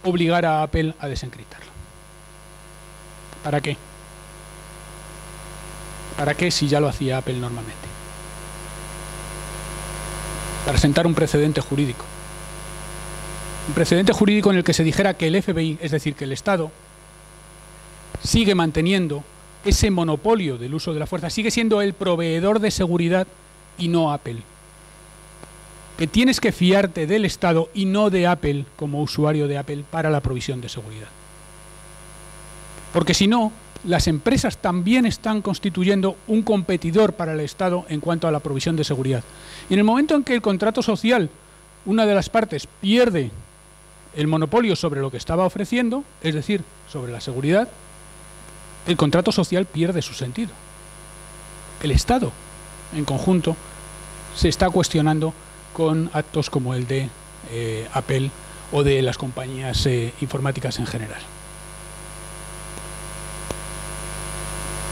obligar a Apple a desencriptarlo. ¿Para qué? ¿Para qué si ya lo hacía Apple normalmente? Para sentar un precedente jurídico. Un precedente jurídico en el que se dijera que el FBI, es decir, que el Estado, sigue manteniendo ese monopolio del uso de la fuerza, sigue siendo el proveedor de seguridad y no Apple. Que tienes que fiarte del Estado y no de Apple como usuario de Apple para la provisión de seguridad. Porque si no, las empresas también están constituyendo un competidor para el Estado en cuanto a la provisión de seguridad. Y en el momento en que el contrato social, una de las partes, pierde el monopolio sobre lo que estaba ofreciendo, es decir, sobre la seguridad, el contrato social pierde su sentido. El Estado, en conjunto, se está cuestionando con actos como el de Apple o de las compañías informáticas en general.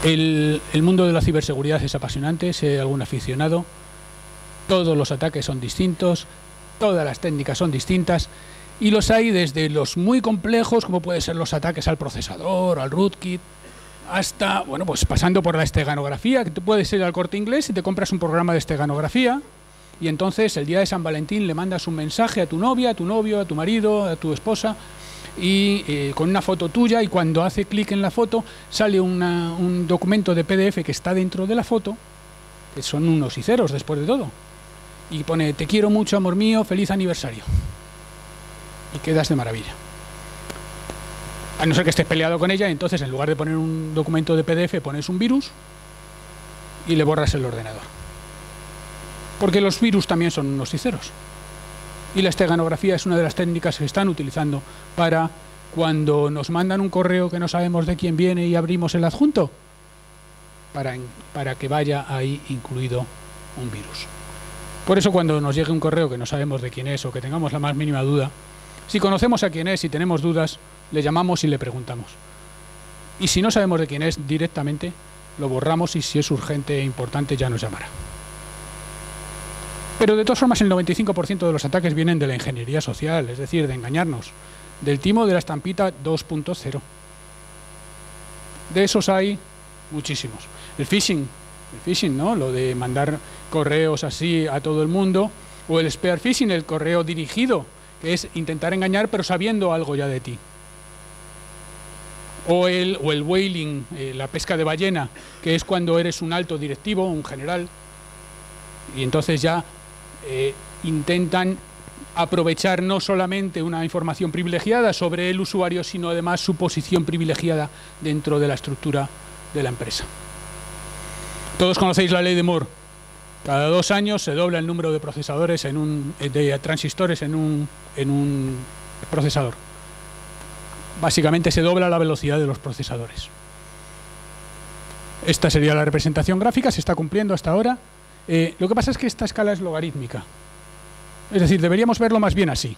El mundo de la ciberseguridad es apasionante, si hay algún aficionado. Todos los ataques son distintos, todas las técnicas son distintas, y los hay desde los muy complejos, como pueden ser los ataques al procesador, al rootkit, hasta, bueno, pues pasando por la esteganografía, que tú puedes ir al Corte Inglés y te compras un programa de esteganografía y entonces el día de San Valentín le mandas un mensaje a tu novia, a tu novio, a tu marido, a tu esposa y con una foto tuya, y cuando hace clic en la foto sale un documento de PDF que está dentro de la foto, que son unos y ceros después de todo, y pone: te quiero mucho, amor mío, feliz aniversario, y quedas de maravilla. A no ser que estés peleado con ella, entonces en lugar de poner un documento de PDF pones un virus y le borras el ordenador, porque los virus también son unos y ceros. Y la esteganografía es una de las técnicas que están utilizando para cuando nos mandan un correo que no sabemos de quién viene y abrimos el adjunto, para que vaya ahí incluido un virus. Por eso cuando nos llegue un correo que no sabemos de quién es o que tengamos la más mínima duda, si conocemos a quién es y tenemos dudas, le llamamos y le preguntamos. Y si no sabemos de quién es, directamente lo borramos, y si es urgente e importante ya nos llamará. Pero de todas formas el 95% de los ataques vienen de la ingeniería social, es decir, de engañarnos, del timo de la estampita 2.0. De esos hay muchísimos. El phishing, ¿no? Lo de mandar correos así a todo el mundo, o el spear phishing, el correo dirigido, que es intentar engañar pero sabiendo algo ya de ti. O el whaling, la pesca de ballena, que es cuando eres un alto directivo, un general, y entonces ya intentan aprovechar no solamente una información privilegiada sobre el usuario, sino además su posición privilegiada dentro de la estructura de la empresa. Todos conocéis la ley de Moore. Cada 2 años se dobla el número de procesadores de transistores en un procesador. Básicamente se dobla la velocidad de los procesadores. Esta sería la representación gráfica, se está cumpliendo hasta ahora. Lo que pasa es que esta escala es logarítmica. Es decir, deberíamos verlo más bien así,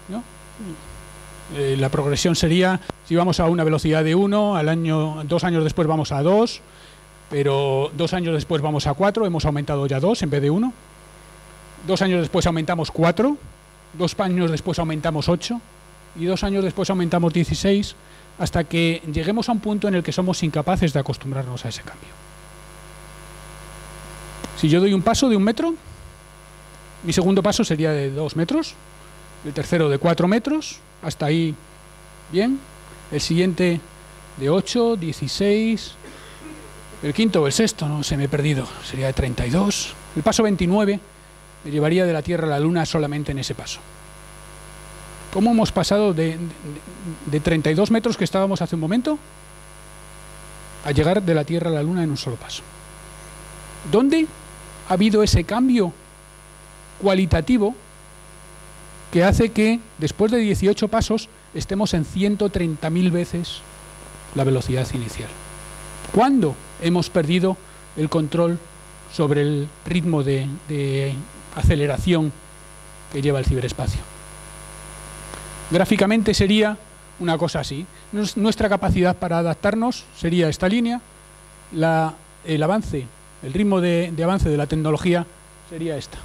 ¿no? La progresión sería, si vamos a una velocidad de 1, 2 años después vamos a 2, pero 2 años después vamos a 4, hemos aumentado ya 2 en vez de 1. 2 años después aumentamos 4, 2 años después aumentamos 8, y 2 años después aumentamos 16, hasta que lleguemos a un punto en el que somos incapaces de acostumbrarnos a ese cambio. Si yo doy un paso de 1 metro, mi segundo paso sería de 2 metros, el tercero de 4 metros, hasta ahí bien, el siguiente de 8, 16, el quinto o el sexto, no se me he perdido, sería de 32, el paso 29 me llevaría de la Tierra a la Luna solamente en ese paso. ¿Cómo hemos pasado de 32 metros que estábamos hace un momento a llegar de la Tierra a la Luna en un solo paso? ¿Dónde ha habido ese cambio cualitativo que hace que después de 18 pasos estemos en 130.000 veces la velocidad inicial? ¿Cuándo hemos perdido el control sobre el ritmo de aceleración que lleva el ciberespacio? Gráficamente sería una cosa así. Nuestra capacidad para adaptarnos sería esta línea, el avance, el ritmo de avance de la tecnología sería esta.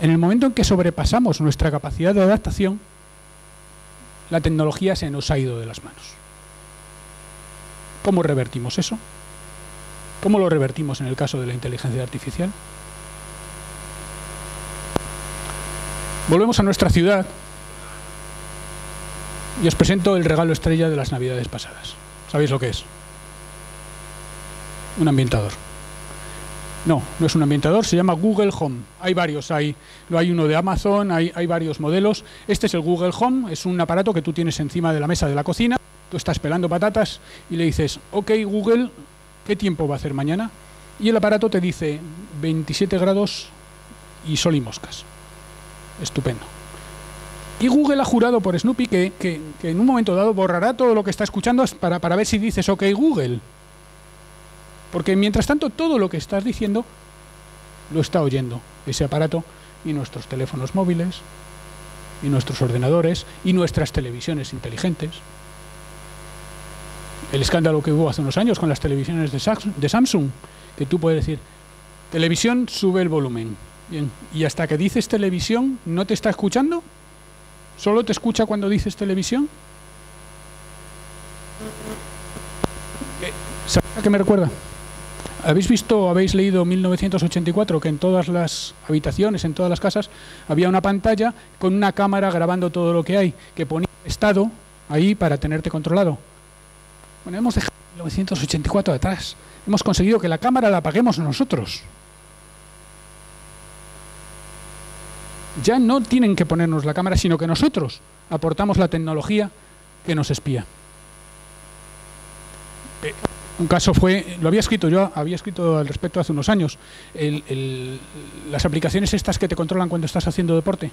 En el momento en que sobrepasamos nuestra capacidad de adaptación, la tecnología se nos ha ido de las manos. ¿Cómo revertimos eso? ¿Cómo lo revertimos en el caso de la inteligencia artificial? Volvemos a nuestra ciudad y os presento el regalo estrella de las Navidades pasadas. ¿Sabéis lo que es? Un ambientador. No, no es un ambientador, se llama Google Home. Hay varios, hay uno de Amazon, hay varios modelos. Este es el Google Home, es un aparato que tú tienes encima de la mesa de la cocina. Tú estás pelando patatas y le dices: ok Google, ¿qué tiempo va a hacer mañana? Y el aparato te dice 27 grados y sol y moscas. Estupendo. Y Google ha jurado por Snoopy que en un momento dado borrará todo lo que está escuchando para ver si dices ok Google. Porque mientras tanto todo lo que estás diciendo lo está oyendo ese aparato, y nuestros teléfonos móviles, y nuestros ordenadores, y nuestras televisiones inteligentes. El escándalo que hubo hace unos años con las televisiones de Samsung, que tú puedes decir: televisión, sube el volumen. Bien, y hasta que dices televisión, ¿no te está escuchando? ¿Solo te escucha cuando dices televisión? ¿A qué me recuerda? ¿Habéis visto o habéis leído 1984 que en todas las habitaciones, en todas las casas, había una pantalla con una cámara grabando todo lo que hay, que ponía el estado ahí para tenerte controlado? Bueno, hemos dejado 1984 atrás. Hemos conseguido que la cámara la apaguemos nosotros. Ya no tienen que ponernos la cámara, sino que nosotros aportamos la tecnología que nos espía. Un caso fue, lo había escrito yo, había escrito al respecto hace unos años, las aplicaciones estas que te controlan cuando estás haciendo deporte.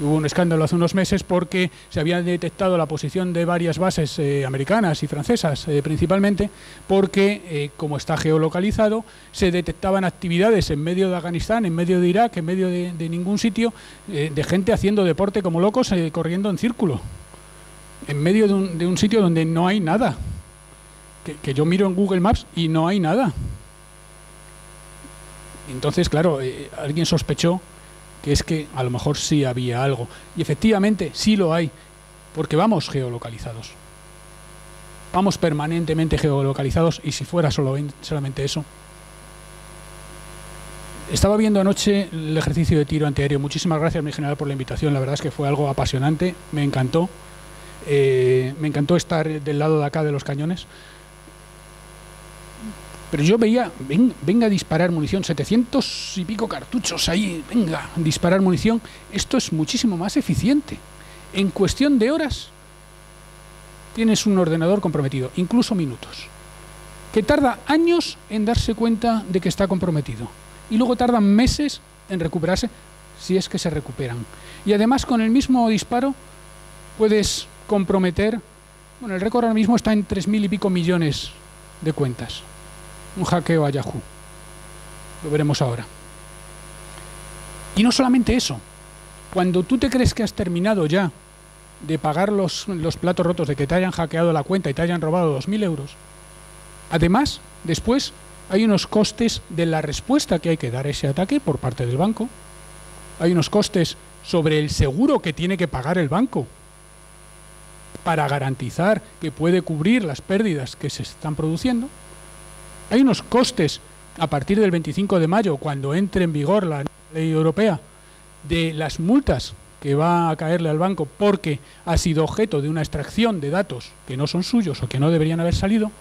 Hubo un escándalo hace unos meses porque se había detectado la posición de varias bases americanas y francesas, principalmente, porque, como está geolocalizado, se detectaban actividades en medio de Afganistán, en medio de Irak, en medio de ningún sitio, de gente haciendo deporte como locos, corriendo en círculo, en medio de un sitio donde no hay nada. Que yo miro en Google Maps y no hay nada. Entonces, claro, alguien sospechó que es que a lo mejor sí había algo. Y efectivamente sí lo hay, porque vamos geolocalizados. Vamos permanentemente geolocalizados, y si fuera solamente eso. Estaba viendo anoche el ejercicio de tiro antiaéreo. Muchísimas gracias, mi general, por la invitación. La verdad es que fue algo apasionante, me encantó. Me encantó estar del lado de acá de los cañones. Pero yo veía, venga a disparar munición, 700 y pico cartuchos ahí, venga a disparar munición. Esto es muchísimo más eficiente. En cuestión de horas tienes un ordenador comprometido, incluso minutos, que tarda años en darse cuenta de que está comprometido. Y luego tardan meses en recuperarse, si es que se recuperan. Y además, con el mismo disparo puedes comprometer, bueno, el récord ahora mismo está en 3.000 y pico millones de cuentas. Un hackeo a Yahoo. Lo veremos ahora. Y no solamente eso. Cuando tú te crees que has terminado ya de pagar los platos rotos, de que te hayan hackeado la cuenta y te hayan robado 2.000 euros, además, después hay unos costes de la respuesta que hay que dar a ese ataque por parte del banco. Hay unos costes sobre el seguro que tiene que pagar el banco para garantizar que puede cubrir las pérdidas que se están produciendo. Hay unos costes a partir del 25 de mayo, cuando entre en vigor la ley europea, de las multas que va a caerle al banco porque ha sido objeto de una extracción de datos que no son suyos o que no deberían haber salido,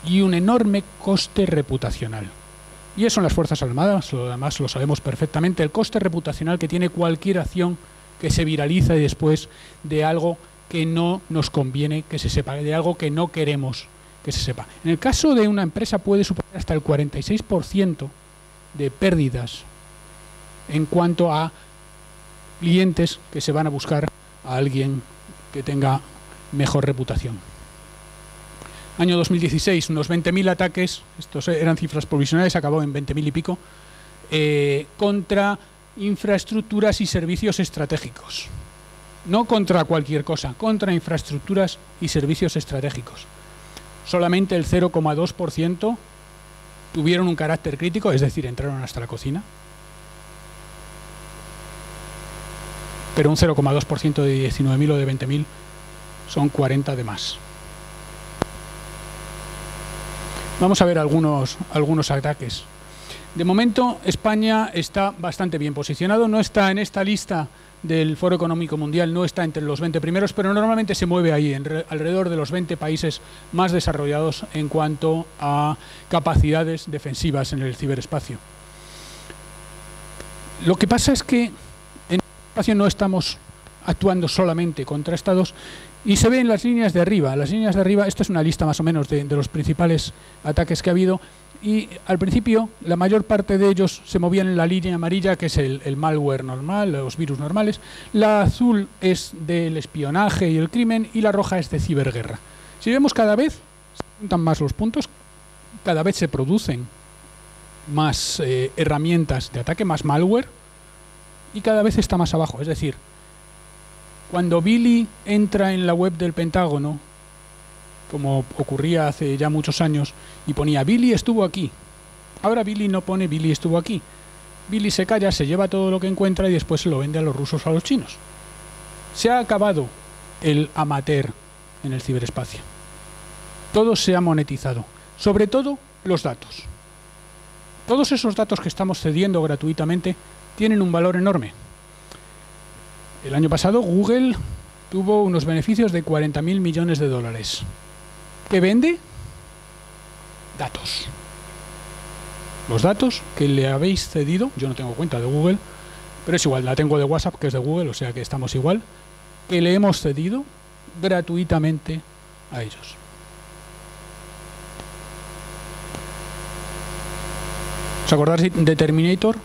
y un enorme coste reputacional. Y eso en las Fuerzas Armadas, además lo sabemos perfectamente, el coste reputacional que tiene cualquier acción que se viraliza después de algo que no nos conviene que se sepa, de algo que no queremos que se sepa. En el caso de una empresa puede suponer hasta el 46% de pérdidas en cuanto a clientes que se van a buscar a alguien que tenga mejor reputación. Año 2016, unos 20.000 ataques, estos eran cifras provisionales, acabó en 20.000 y pico, contra infraestructuras y servicios estratégicos. No contra cualquier cosa, contra infraestructuras y servicios estratégicos. Solamente el 0,2% tuvieron un carácter crítico, es decir, entraron hasta la cocina. Pero un 0,2% de 19.000 o de 20.000 son 40 de más. Vamos a ver algunos ataques. De momento, España está bastante bien posicionado, no está en esta lista del Foro Económico Mundial, no está entre los 20 primeros, pero normalmente se mueve ahí, alrededor de los 20 países más desarrollados en cuanto a capacidades defensivas en el ciberespacio. Lo que pasa es que en el espacio no estamos actuando solamente contra estados, y se ve en las líneas de arriba. Las líneas de arriba, esta es una lista más o menos de los principales ataques que ha habido, y al principio la mayor parte de ellos se movían en la línea amarilla, que es el malware normal, los virus normales. La azul es del espionaje y el crimen, y la roja es de ciberguerra. Si vemos, cada vez se juntan más los puntos, cada vez se producen más herramientas de ataque, más malware, y cada vez está más abajo. Es decir, cuando Billy entra en la web del Pentágono, como ocurría hace ya muchos años, y ponía Billy estuvo aquí, ahora Billy no pone Billy estuvo aquí. Billy se calla, se lleva todo lo que encuentra y después se lo vende a los rusos o a los chinos. Se ha acabado el amateur en el ciberespacio. todo se ha monetizado, sobre todo los datos. Todos esos datos que estamos cediendo gratuitamente tienen un valor enorme. El año pasado Google tuvo unos beneficios de 40.000 millones de dólares. ¿Qué vende? Datos. Los datos que le habéis cedido, yo no tengo cuenta de Google, pero es igual, la tengo de WhatsApp, que es de Google, o sea que estamos igual, que le hemos cedido gratuitamente a ellos. ¿Os acordáis de Terminator?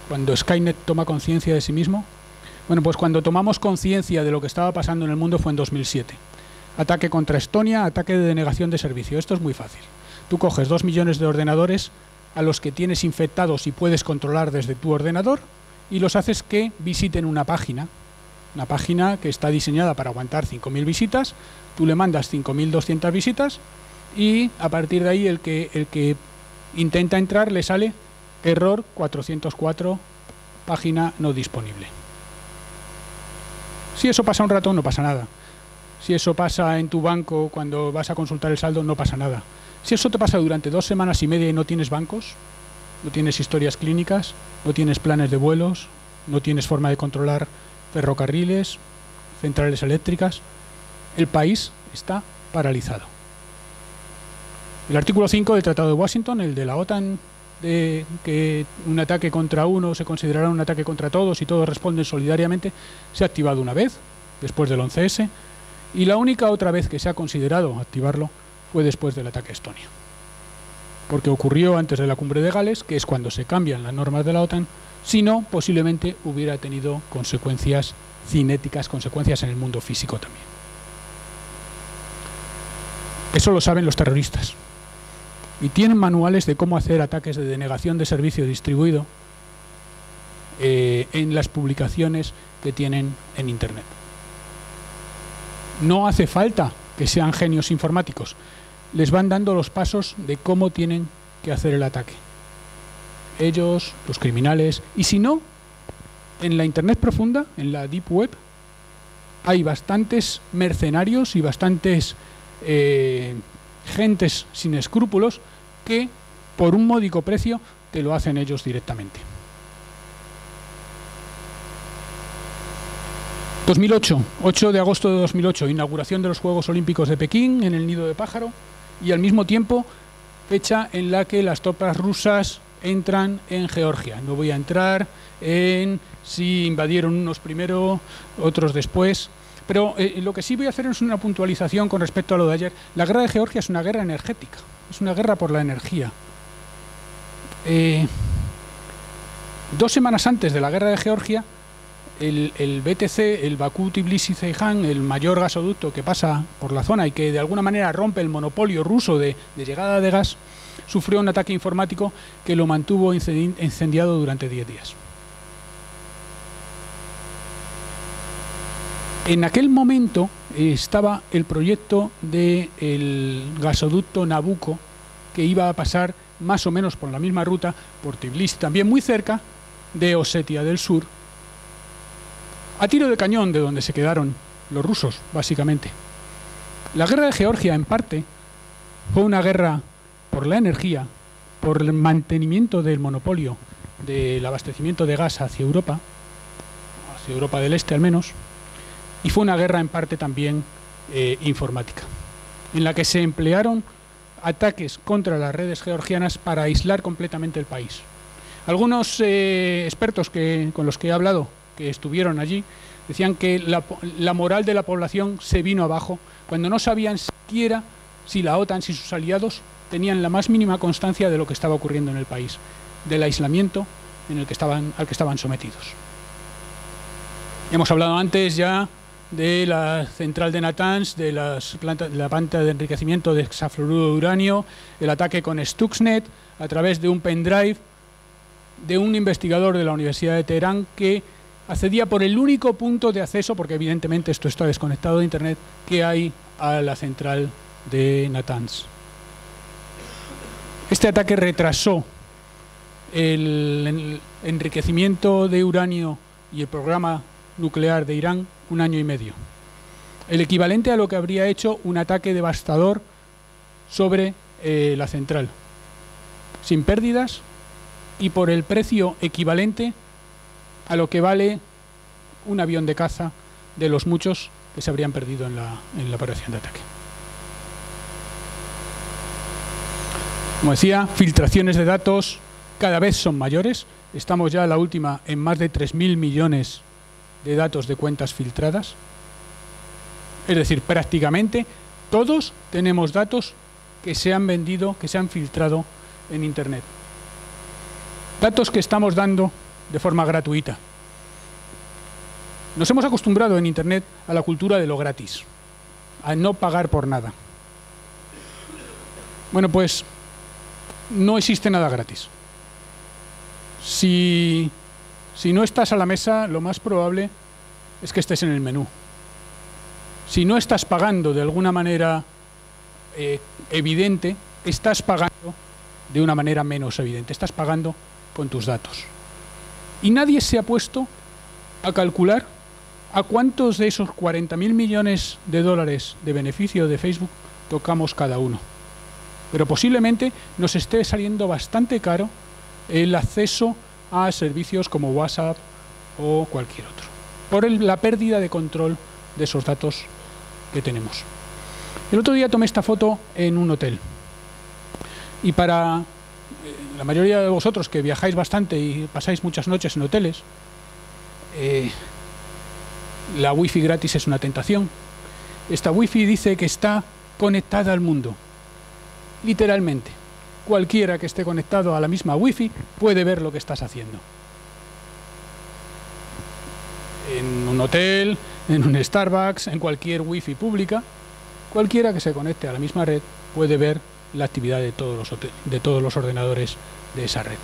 Cuando Skynet toma conciencia de sí mismo. Bueno, pues cuando tomamos conciencia de lo que estaba pasando en el mundo fue en 2007. Ataque contra Estonia, ataque de denegación de servicio. Esto es muy fácil. Tú coges 2 millones de ordenadores a los que tienes infectados y puedes controlar desde tu ordenador y los haces que visiten una página que está diseñada para aguantar 5.000 visitas. Tú le mandas 5.200 visitas y a partir de ahí el que intenta entrar le sale error 404, página no disponible. Si eso pasa un rato, no pasa nada. Si eso pasa en tu banco cuando vas a consultar el saldo, no pasa nada. Si eso te pasa durante 2 semanas y media y no tienes bancos, no tienes historias clínicas, no tienes planes de vuelos, no tienes forma de controlar ferrocarriles, centrales eléctricas, el país está paralizado. El artículo 5 del Tratado de Washington, el de la OTAN, de que un ataque contra uno se considerará un ataque contra todos y todos responden solidariamente, se ha activado una vez, después del 11S, y la única otra vez que se ha considerado activarlo fue después del ataque a Estonia. Porque ocurrió antes de la cumbre de Gales, que es cuando se cambian las normas de la OTAN, si no, posiblemente hubiera tenido consecuencias cinéticas, consecuencias en el mundo físico también. Eso lo saben los terroristas. Y tienen manuales de cómo hacer ataques de denegación de servicio distribuido en las publicaciones que tienen en Internet. No hace falta que sean genios informáticos. Les van dando los pasos de cómo tienen que hacer el ataque. Ellos, los criminales, y si no, en la Internet profunda, en la Deep Web, hay bastantes mercenarios y bastantes gentes sin escrúpulos que por un módico precio te lo hacen ellos directamente. 2008, 8 de agosto de 2008, inauguración de los Juegos Olímpicos de Pekín en el Nido de Pájaro y al mismo tiempo fecha en la que las tropas rusas entran en Georgia. No voy a entrar en si invadieron unos primero, otros después. Pero lo que sí voy a hacer es una puntualización con respecto a lo de ayer. La guerra de Georgia es una guerra energética, es una guerra por la energía. 2 semanas antes de la guerra de Georgia, el BTC, el Bakú-Tbilisi-Ceyhan, el mayor gasoducto que pasa por la zona y que de alguna manera rompe el monopolio ruso de llegada de gas, sufrió un ataque informático que lo mantuvo incendiado durante 10 días. En aquel momento estaba el proyecto del gasoducto Nabucco, que iba a pasar más o menos por la misma ruta, por Tbilisi, también muy cerca de Osetia del Sur, a tiro de cañón de donde se quedaron los rusos, básicamente. La guerra de Georgia, en parte, fue una guerra por la energía, por el mantenimiento del monopolio del abastecimiento de gas hacia Europa del Este al menos, y fue una guerra en parte también informática, en la que se emplearon ataques contra las redes georgianas para aislar completamente el país. Algunos expertos con los que he hablado, que estuvieron allí, decían que la moral de la población se vino abajo cuando no sabían siquiera si la OTAN, si sus aliados tenían la más mínima constancia de lo que estaba ocurriendo en el país, del aislamiento al que estaban sometidos. Hemos hablado antes ya de la central de Natanz, de la planta de enriquecimiento de hexafluoruro de uranio, el ataque con Stuxnet a través de un pendrive de un investigador de la Universidad de Teherán que accedía por el único punto de acceso, porque evidentemente esto está desconectado de Internet, que hay a la central de Natanz. Este ataque retrasó el enriquecimiento de uranio y el programa nuclear de Irán 1 año y medio. El equivalente a lo que habría hecho un ataque devastador sobre la central, sin pérdidas y por el precio equivalente a lo que vale un avión de caza de los muchos que se habrían perdido en la operación de ataque. Como decía, filtraciones de datos cada vez son mayores. Estamos ya a la última en más de 3.000 millones de datos de cuentas filtradas. Es decir, prácticamente todos tenemos datos que se han vendido, que se han filtrado en Internet. Datos que estamos dando de forma gratuita. Nos hemos acostumbrado en Internet a la cultura de lo gratis, a no pagar por nada. Bueno, pues no existe nada gratis. Si no estás a la mesa, lo más probable es que estés en el menú. Si no estás pagando de alguna manera evidente, estás pagando de una manera menos evidente. Estás pagando con tus datos. Y nadie se ha puesto a calcular a cuántos de esos 40.000 millones de dólares de beneficio de Facebook tocamos cada uno. Pero posiblemente nos esté saliendo bastante caro el acceso a servicios como WhatsApp o cualquier otro, por la pérdida de control de esos datos que tenemos. El otro día tomé esta foto en un hotel y para la mayoría de vosotros que viajáis bastante y pasáis muchas noches en hoteles, la wifi gratis es una tentación. Esta wifi dice que está conectada al mundo. Literalmente, cualquiera que esté conectado a la misma wifi puede ver lo que estás haciendo. En un hotel, en un Starbucks, en cualquier wifi pública, cualquiera que se conecte a la misma red puede ver la actividad de todos los ordenadores de esa red.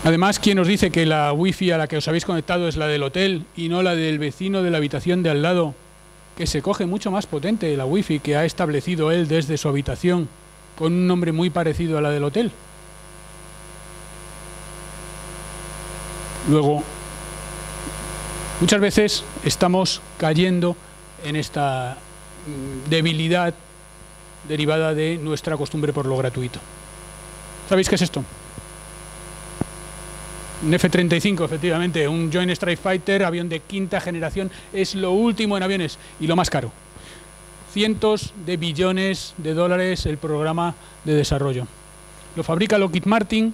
Además, ¿quién os dice que la wifi a la que os habéis conectado es la del hotel y no la del vecino de la habitación de al lado, que se coge mucho más potente la wifi que ha establecido él desde su habitación, con un nombre muy parecido a la del hotel? Luego, muchas veces estamos cayendo en esta debilidad derivada de nuestra costumbre por lo gratuito. ¿Sabéis qué es esto? Un F-35, efectivamente, un Joint Strike Fighter, avión de quinta generación, es lo último en aviones y lo más caro. Cientos de billones de dólares el programa de desarrollo. Lo fabrica Lockheed Martin.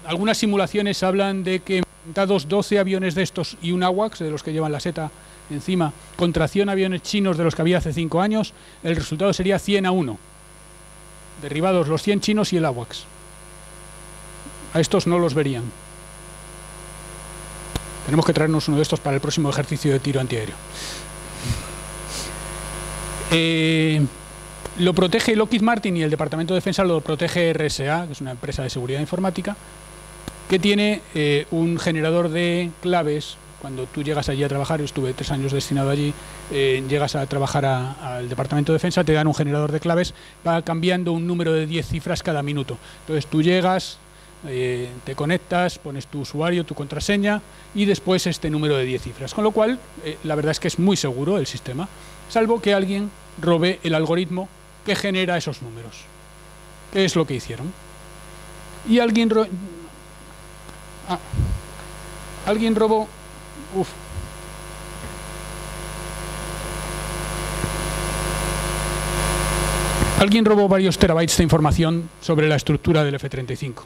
Algunas simulaciones hablan de que montados 12 aviones de estos y un AWACS, de los que llevan la seta encima, contra 100 aviones chinos de los que había hace 5 años, el resultado sería 100-1. Derribados los 100 chinos y el AWACS. A estos no los verían. Tenemos que traernos uno de estos para el próximo ejercicio de tiro antiaéreo. Lo protege Lockheed Martin y el Departamento de Defensa lo protege RSA, que es una empresa de seguridad informática, que tiene un generador de claves. Cuando tú llegas allí a trabajar, yo estuve 3 años destinado allí, llegas a trabajar al Departamento de Defensa, te dan un generador de claves, va cambiando un número de 10 cifras cada minuto. Entonces tú llegas, te conectas, pones tu usuario, tu contraseña y después este número de 10 cifras. Con lo cual, la verdad es que es muy seguro el sistema, salvo que alguien robe el algoritmo que genera esos números. ¿Qué es lo que hicieron? Y alguien robó... Alguien robó varios terabytes de información sobre la estructura del F-35.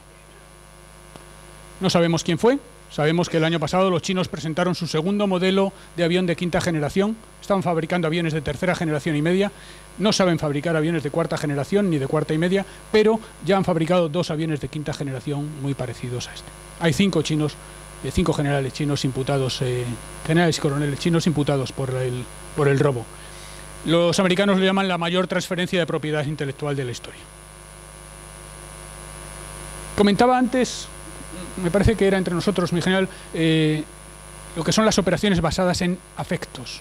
No sabemos quién fue. Sabemos que el año pasado los chinos presentaron su segundo modelo de avión de quinta generación. Estaban fabricando aviones de tercera generación y media. No saben fabricar aviones de cuarta generación ni de cuarta y media, pero ya han fabricado 2 aviones de quinta generación muy parecidos a este. Hay 5 chinos, 5 generales chinos imputados, generales y coroneles chinos imputados por el robo. Los americanos lo llaman la mayor transferencia de propiedad intelectual de la historia. Comentaba antes, me parece que era entre nosotros, mi general, lo que son las operaciones basadas en afectos.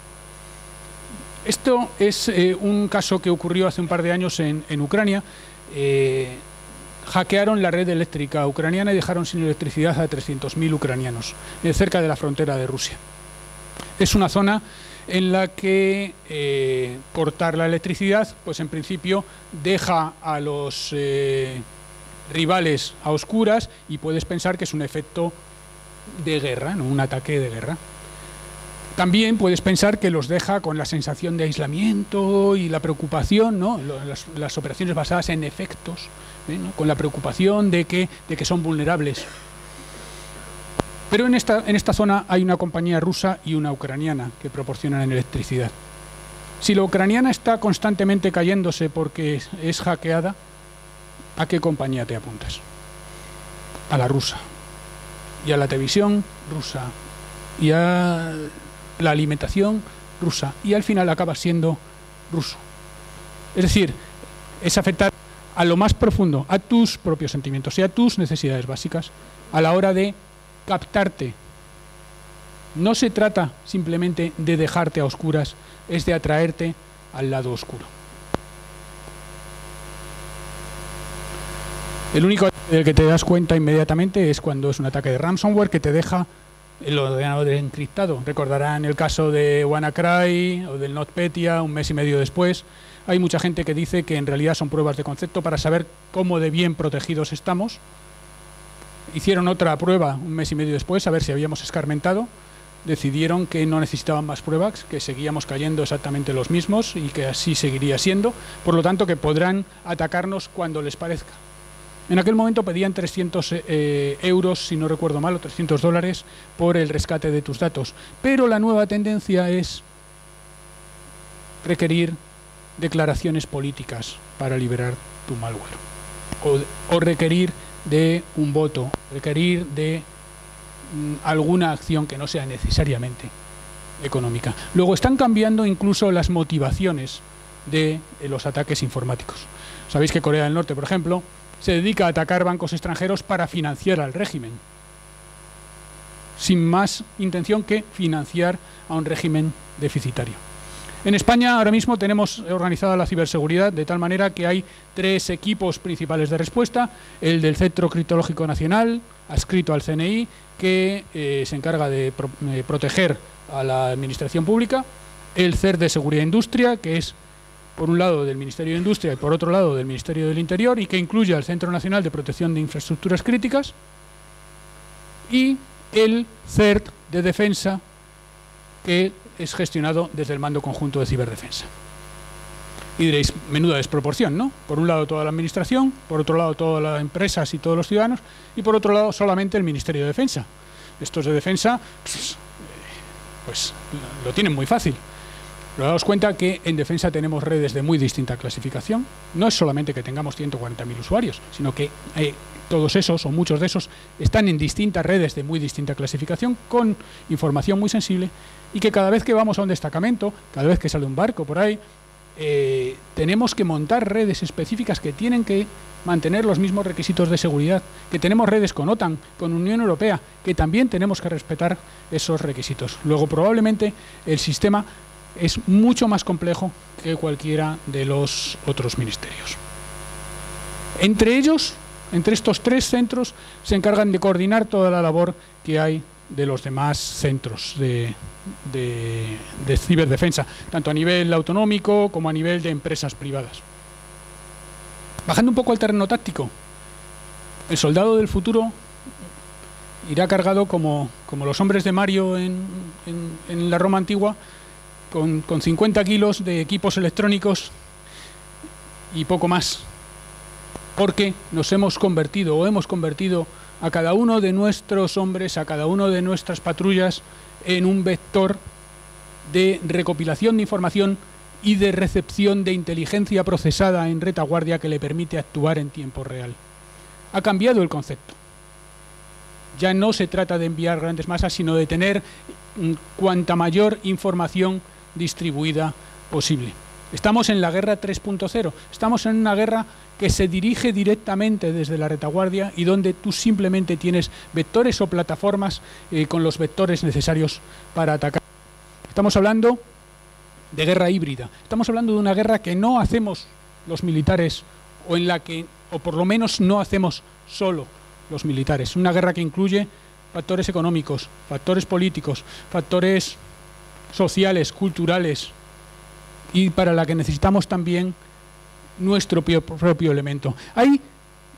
Esto es un caso que ocurrió hace un par de años en Ucrania. Hackearon la red eléctrica ucraniana y dejaron sin electricidad a 300.000 ucranianos, cerca de la frontera de Rusia. Es una zona en la que cortar la electricidad, pues en principio deja a los rivales a oscuras y puedes pensar que es un efecto de guerra, ¿no? Un ataque de guerra. También puedes pensar que los deja con la sensación de aislamiento y la preocupación, ¿no? Las operaciones basadas en efectos, ¿no? Con la preocupación de que son vulnerables. Pero en esta zona hay una compañía rusa y una ucraniana que proporcionan electricidad. Si la ucraniana está constantemente cayéndose porque es hackeada, ¿a qué compañía te apuntas? A la rusa. Y a la televisión rusa. Y a la alimentación rusa. Y al final acaba siendo ruso. Es decir, es afectar a lo más profundo, a tus propios sentimientos y a tus necesidades básicas a la hora de captarte. No se trata simplemente de dejarte a oscuras, es de atraerte al lado oscuro. El único del que te das cuenta inmediatamente es cuando es un ataque de ransomware que te deja el ordenador encriptado. Recordarán el caso de WannaCry o del NotPetya un mes y medio después. Hay mucha gente que dice que en realidad son pruebas de concepto para saber cómo de bien protegidos estamos. Hicieron otra prueba un mes y medio después a ver si habíamos escarmentado. Decidieron que no necesitaban más pruebas, que seguíamos cayendo exactamente los mismos y que así seguiría siendo. Por lo tanto, que podrán atacarnos cuando les parezca. En aquel momento pedían 300 euros, si no recuerdo mal, o $300 por el rescate de tus datos. Pero la nueva tendencia es requerir declaraciones políticas para liberar tu malware. O requerir de un voto, requerir de alguna acción que no sea necesariamente económica. Luego están cambiando incluso las motivaciones de los ataques informáticos. Sabéis que Corea del Norte, por ejemplo, se dedica a atacar bancos extranjeros para financiar al régimen, sin más intención que financiar a un régimen deficitario. En España ahora mismo tenemos organizada la ciberseguridad de tal manera que hay 3 equipos principales de respuesta: el del Centro Criptológico Nacional, adscrito al CNI, que se encarga de proteger a la administración pública; el CERT de Seguridad e Industria, que es por un lado del Ministerio de Industria y por otro lado del Ministerio del Interior, y que incluye al Centro Nacional de Protección de Infraestructuras Críticas; y el CERT de Defensa, que es gestionado desde el Mando Conjunto de Ciberdefensa. Y diréis, menuda desproporción, ¿no? Por un lado toda la administración, por otro lado todas las empresas y todos los ciudadanos, y por otro lado solamente el Ministerio de Defensa. Estos de Defensa, pues lo tienen muy fácil. Pero daos cuenta que en Defensa tenemos redes de muy distinta clasificación. No es solamente que tengamos 140.000 usuarios, sino que todos esos, o muchos de esos, están en distintas redes de muy distinta clasificación, con información muy sensible, y que cada vez que vamos a un destacamento, cada vez que sale un barco por ahí, tenemos que montar redes específicas que tienen que mantener los mismos requisitos de seguridad, que tenemos redes con OTAN, con Unión Europea, que también tenemos que respetar esos requisitos. Luego, probablemente, el sistema es mucho más complejo que cualquiera de los otros ministerios. Entre ellos, entre estos 3 centros, se encargan de coordinar toda la labor que hay de los demás centros de ciberdefensa, tanto a nivel autonómico como a nivel de empresas privadas. Bajando un poco al terreno táctico, el soldado del futuro irá cargado como los hombres de Mario en la Roma antigua, con 50 kilos de equipos electrónicos y poco más, porque nos hemos convertido a cada uno de nuestros hombres, a cada uno de nuestras patrullas, en un vector de recopilación de información y de recepción de inteligencia procesada en retaguardia que le permite actuar en tiempo real. Ha cambiado el concepto. Ya no se trata de enviar grandes masas, sino de tener cuanta mayor información distribuida posible. Estamos en la guerra 3.0, estamos en una guerra que se dirige directamente desde la retaguardia y donde tú simplemente tienes vectores o plataformas con los vectores necesarios para atacar. Estamos hablando de guerra híbrida, estamos hablando de una guerra que no hacemos los militares, o por lo menos no hacemos solo los militares. Una guerra que incluye factores económicos, factores políticos, factores sociales, culturales, y para la que necesitamos también nuestro propio elemento. Hay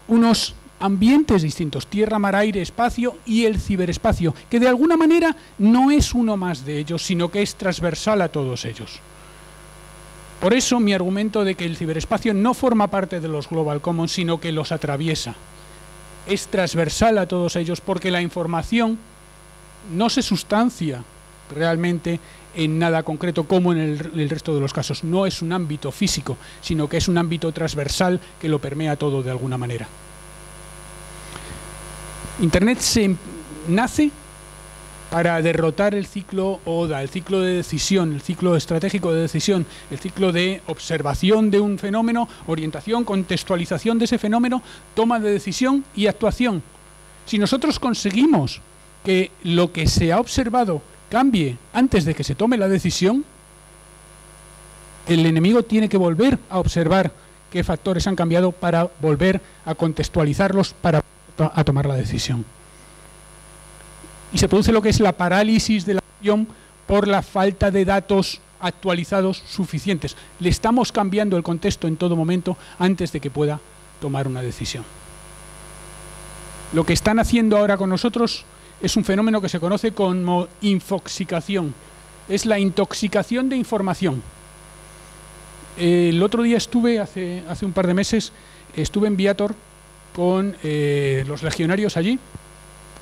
unos ambientes distintos, tierra, mar, aire, espacio y el ciberespacio, que de alguna manera no es uno más de ellos, sino que es transversal a todos ellos. Por eso mi argumento de que el ciberespacio no forma parte de los Global Commons, sino que los atraviesa. Es transversal a todos ellos porque la información no se sustancia realmente en nada concreto como en el resto de los casos. No es un ámbito físico, sino que es un ámbito transversal que lo permea todo de alguna manera. Internet nace para derrotar el ciclo ODA, el ciclo de decisión, el ciclo estratégico de decisión, el ciclo de observación de un fenómeno, orientación, contextualización de ese fenómeno, toma de decisión y actuación. Si nosotros conseguimos que lo que se ha observado cambie antes de que se tome la decisión, el enemigo tiene que volver a observar qué factores han cambiado para volver a contextualizarlos para tomar la decisión. Y se produce lo que es la parálisis de la acción por la falta de datos actualizados suficientes. Le estamos cambiando el contexto en todo momento antes de que pueda tomar una decisión. Lo que están haciendo ahora con nosotros es un fenómeno que se conoce como infoxicación. Es la intoxicación de información. El otro día estuve, hace un par de meses, estuve en Viator con los legionarios allí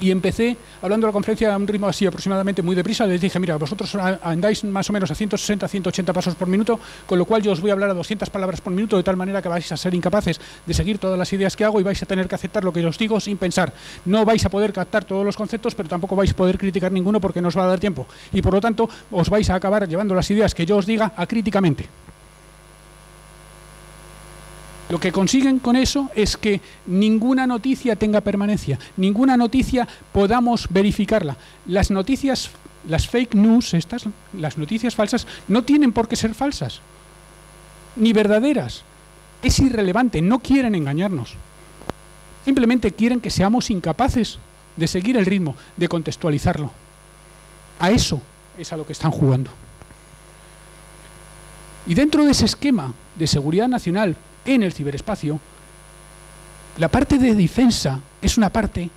y empecé hablando de la conferencia a un ritmo así aproximadamente muy deprisa. Les dije, mira, vosotros andáis más o menos a 160, 180 pasos por minuto, con lo cual yo os voy a hablar a 200 palabras por minuto, de tal manera que vais a ser incapaces de seguir todas las ideas que hago y vais a tener que aceptar lo que yo os digo sin pensar. No vais a poder captar todos los conceptos, pero tampoco vais a poder criticar ninguno porque no os va a dar tiempo. Y por lo tanto, os vais a acabar llevando las ideas que yo os diga acríticamente. Lo que consiguen con eso es que ninguna noticia tenga permanencia, ninguna noticia podamos verificarla. Las noticias, las fake news, las noticias falsas, no tienen por qué ser falsas, ni verdaderas. Es irrelevante, no quieren engañarnos. Simplemente quieren que seamos incapaces de seguir el ritmo, de contextualizarlo. A eso es a lo que están jugando. Y dentro de ese esquema de seguridad nacional, en el ciberespacio, la parte de defensa es una parte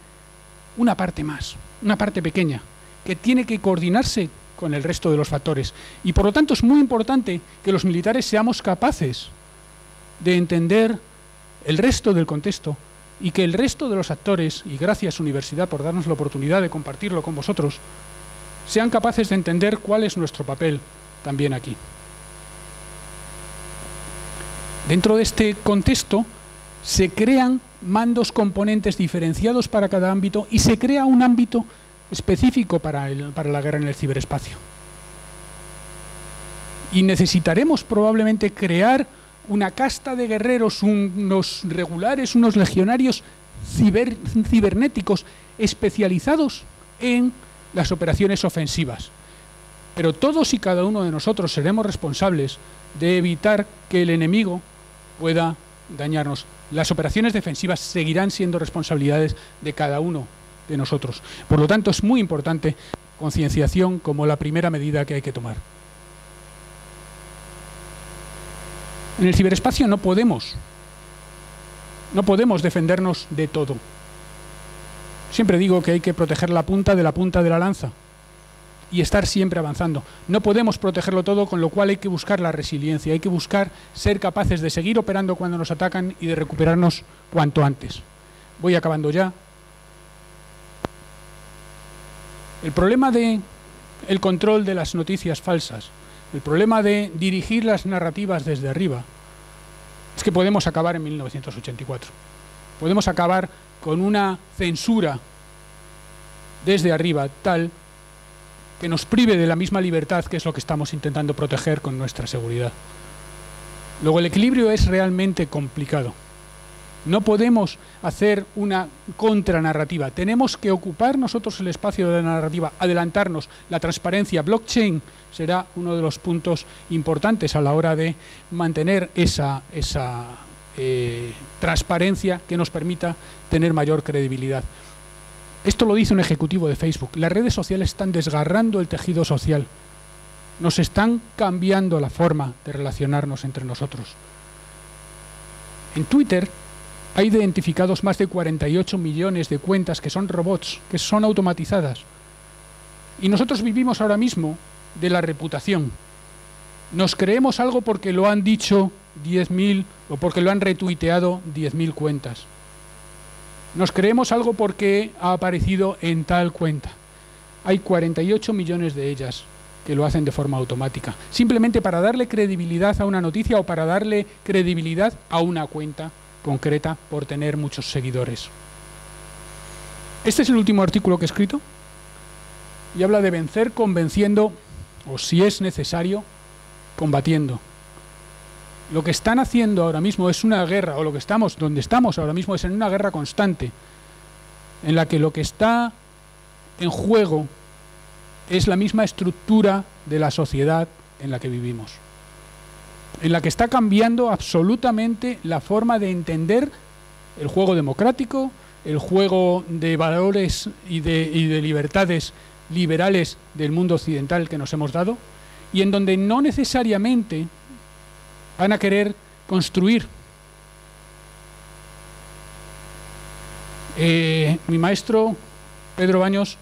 más, una parte pequeña, que tiene que coordinarse con el resto de los factores. Y por lo tanto es muy importante que los militares seamos capaces de entender el resto del contexto y que el resto de los actores, y gracias Universidad por darnos la oportunidad de compartirlo con vosotros, sean capaces de entender cuál es nuestro papel también aquí. Dentro de este contexto se crean mandos componentes diferenciados para cada ámbito y se crea un ámbito específico para la guerra en el ciberespacio. Y necesitaremos probablemente crear una casta de guerreros, unos regulares, unos legionarios cibernéticos especializados en las operaciones ofensivas. Pero todos y cada uno de nosotros seremos responsables de evitar que el enemigo pueda dañarnos. Las operaciones defensivas seguirán siendo responsabilidades de cada uno de nosotros. Por lo tanto, es muy importante concienciación como la primera medida que hay que tomar. En el ciberespacio no podemos defendernos de todo. Siempre digo que hay que proteger la punta de la lanza y estar siempre avanzando. No podemos protegerlo todo, con lo cual hay que buscar la resiliencia, hay que buscar ser capaces de seguir operando cuando nos atacan y de recuperarnos cuanto antes. Voy acabando ya. El problema del control de las noticias falsas, el problema de dirigir las narrativas desde arriba, es que podemos acabar en 1984. Podemos acabar con una censura desde arriba tal que nos prive de la misma libertad, que es lo que estamos intentando proteger con nuestra seguridad. Luego, el equilibrio es realmente complicado. No podemos hacer una contranarrativa. Tenemos que ocupar nosotros el espacio de la narrativa, adelantarnos. La transparencia, blockchain, será uno de los puntos importantes a la hora de mantener esa transparencia que nos permita tener mayor credibilidad. Esto lo dice un ejecutivo de Facebook. Las redes sociales están desgarrando el tejido social. nos están cambiando la forma de relacionarnos entre nosotros. En Twitter hay identificados más de 48 millones de cuentas que son robots, que son automatizadas. Y nosotros vivimos ahora mismo de la reputación. Nos creemos algo porque lo han dicho 10.000 o porque lo han retuiteado 10.000 cuentas. Nos creemos algo porque ha aparecido en tal cuenta. Hay 48 millones de ellas que lo hacen de forma automática, simplemente para darle credibilidad a una noticia o para darle credibilidad a una cuenta concreta por tener muchos seguidores. Este es el último artículo que he escrito y habla de vencer convenciendo, o si es necesario, combatiendo. Lo que están haciendo ahora mismo es una guerra, o donde estamos ahora mismo es en una guerra constante, en la que lo que está en juego es la misma estructura de la sociedad en la que vivimos, en la que está cambiando absolutamente la forma de entender el juego democrático, el juego de valores y de libertades liberales del mundo occidental que nos hemos dado, y en donde no necesariamente van a querer construir. Mi maestro, Pedro Baños,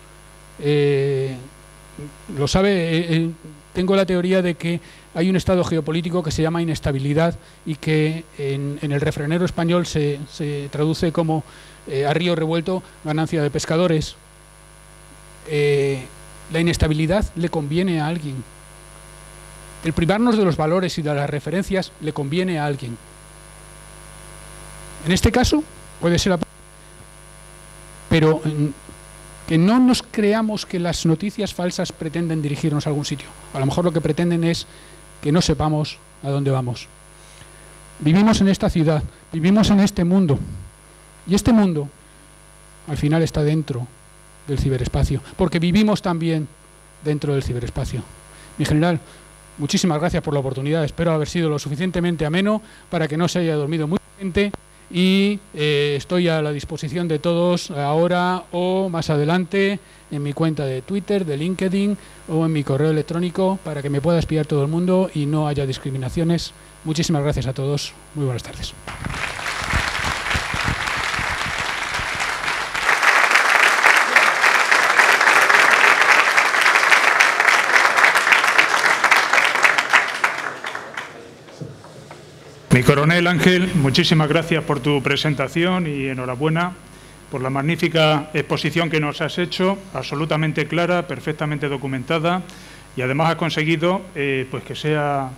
lo sabe. Tengo la teoría de que hay un estado geopolítico que se llama inestabilidad y que en el refranero español se traduce como a río revuelto, ganancia de pescadores. La inestabilidad le conviene a alguien. El privarnos de los valores y de las referencias le conviene a alguien. En este caso puede ser, pero que no nos creamos que las noticias falsas pretenden dirigirnos a algún sitio. A lo mejor lo que pretenden es que no sepamos a dónde vamos. Vivimos en esta ciudad, vivimos en este mundo, y este mundo al final está dentro del ciberespacio, porque vivimos también dentro del ciberespacio. Mi general, muchísimas gracias por la oportunidad. Espero haber sido lo suficientemente ameno para que no se haya dormido mucha gente, y estoy a la disposición de todos ahora o más adelante en mi cuenta de Twitter, de LinkedIn o en mi correo electrónico para que me pueda espiar todo el mundo y no haya discriminaciones. Muchísimas gracias a todos. Muy buenas tardes. Mi coronel Ángel, muchísimas gracias por tu presentación y enhorabuena por la magnífica exposición que nos has hecho, absolutamente clara, perfectamente documentada, y además has conseguido pues que sea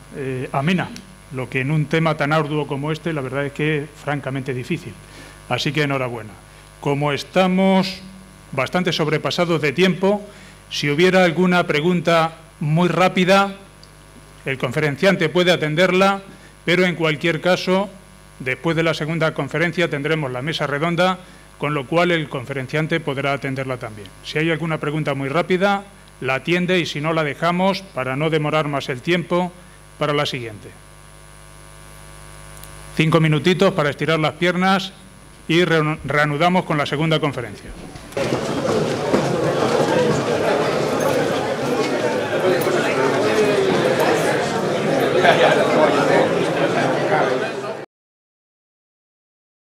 amena, lo que en un tema tan arduo como este la verdad es que es francamente difícil. Así que enhorabuena. Como estamos bastante sobrepasados de tiempo, si hubiera alguna pregunta muy rápida, el conferenciante puede atenderla. Pero en cualquier caso, después de la segunda conferencia tendremos la mesa redonda, con lo cual el conferenciante podrá atenderla también. Si hay alguna pregunta muy rápida, la atiende, y si no, la dejamos para no demorar más el tiempo para la siguiente. 5 minutitos para estirar las piernas y reanudamos con la segunda conferencia.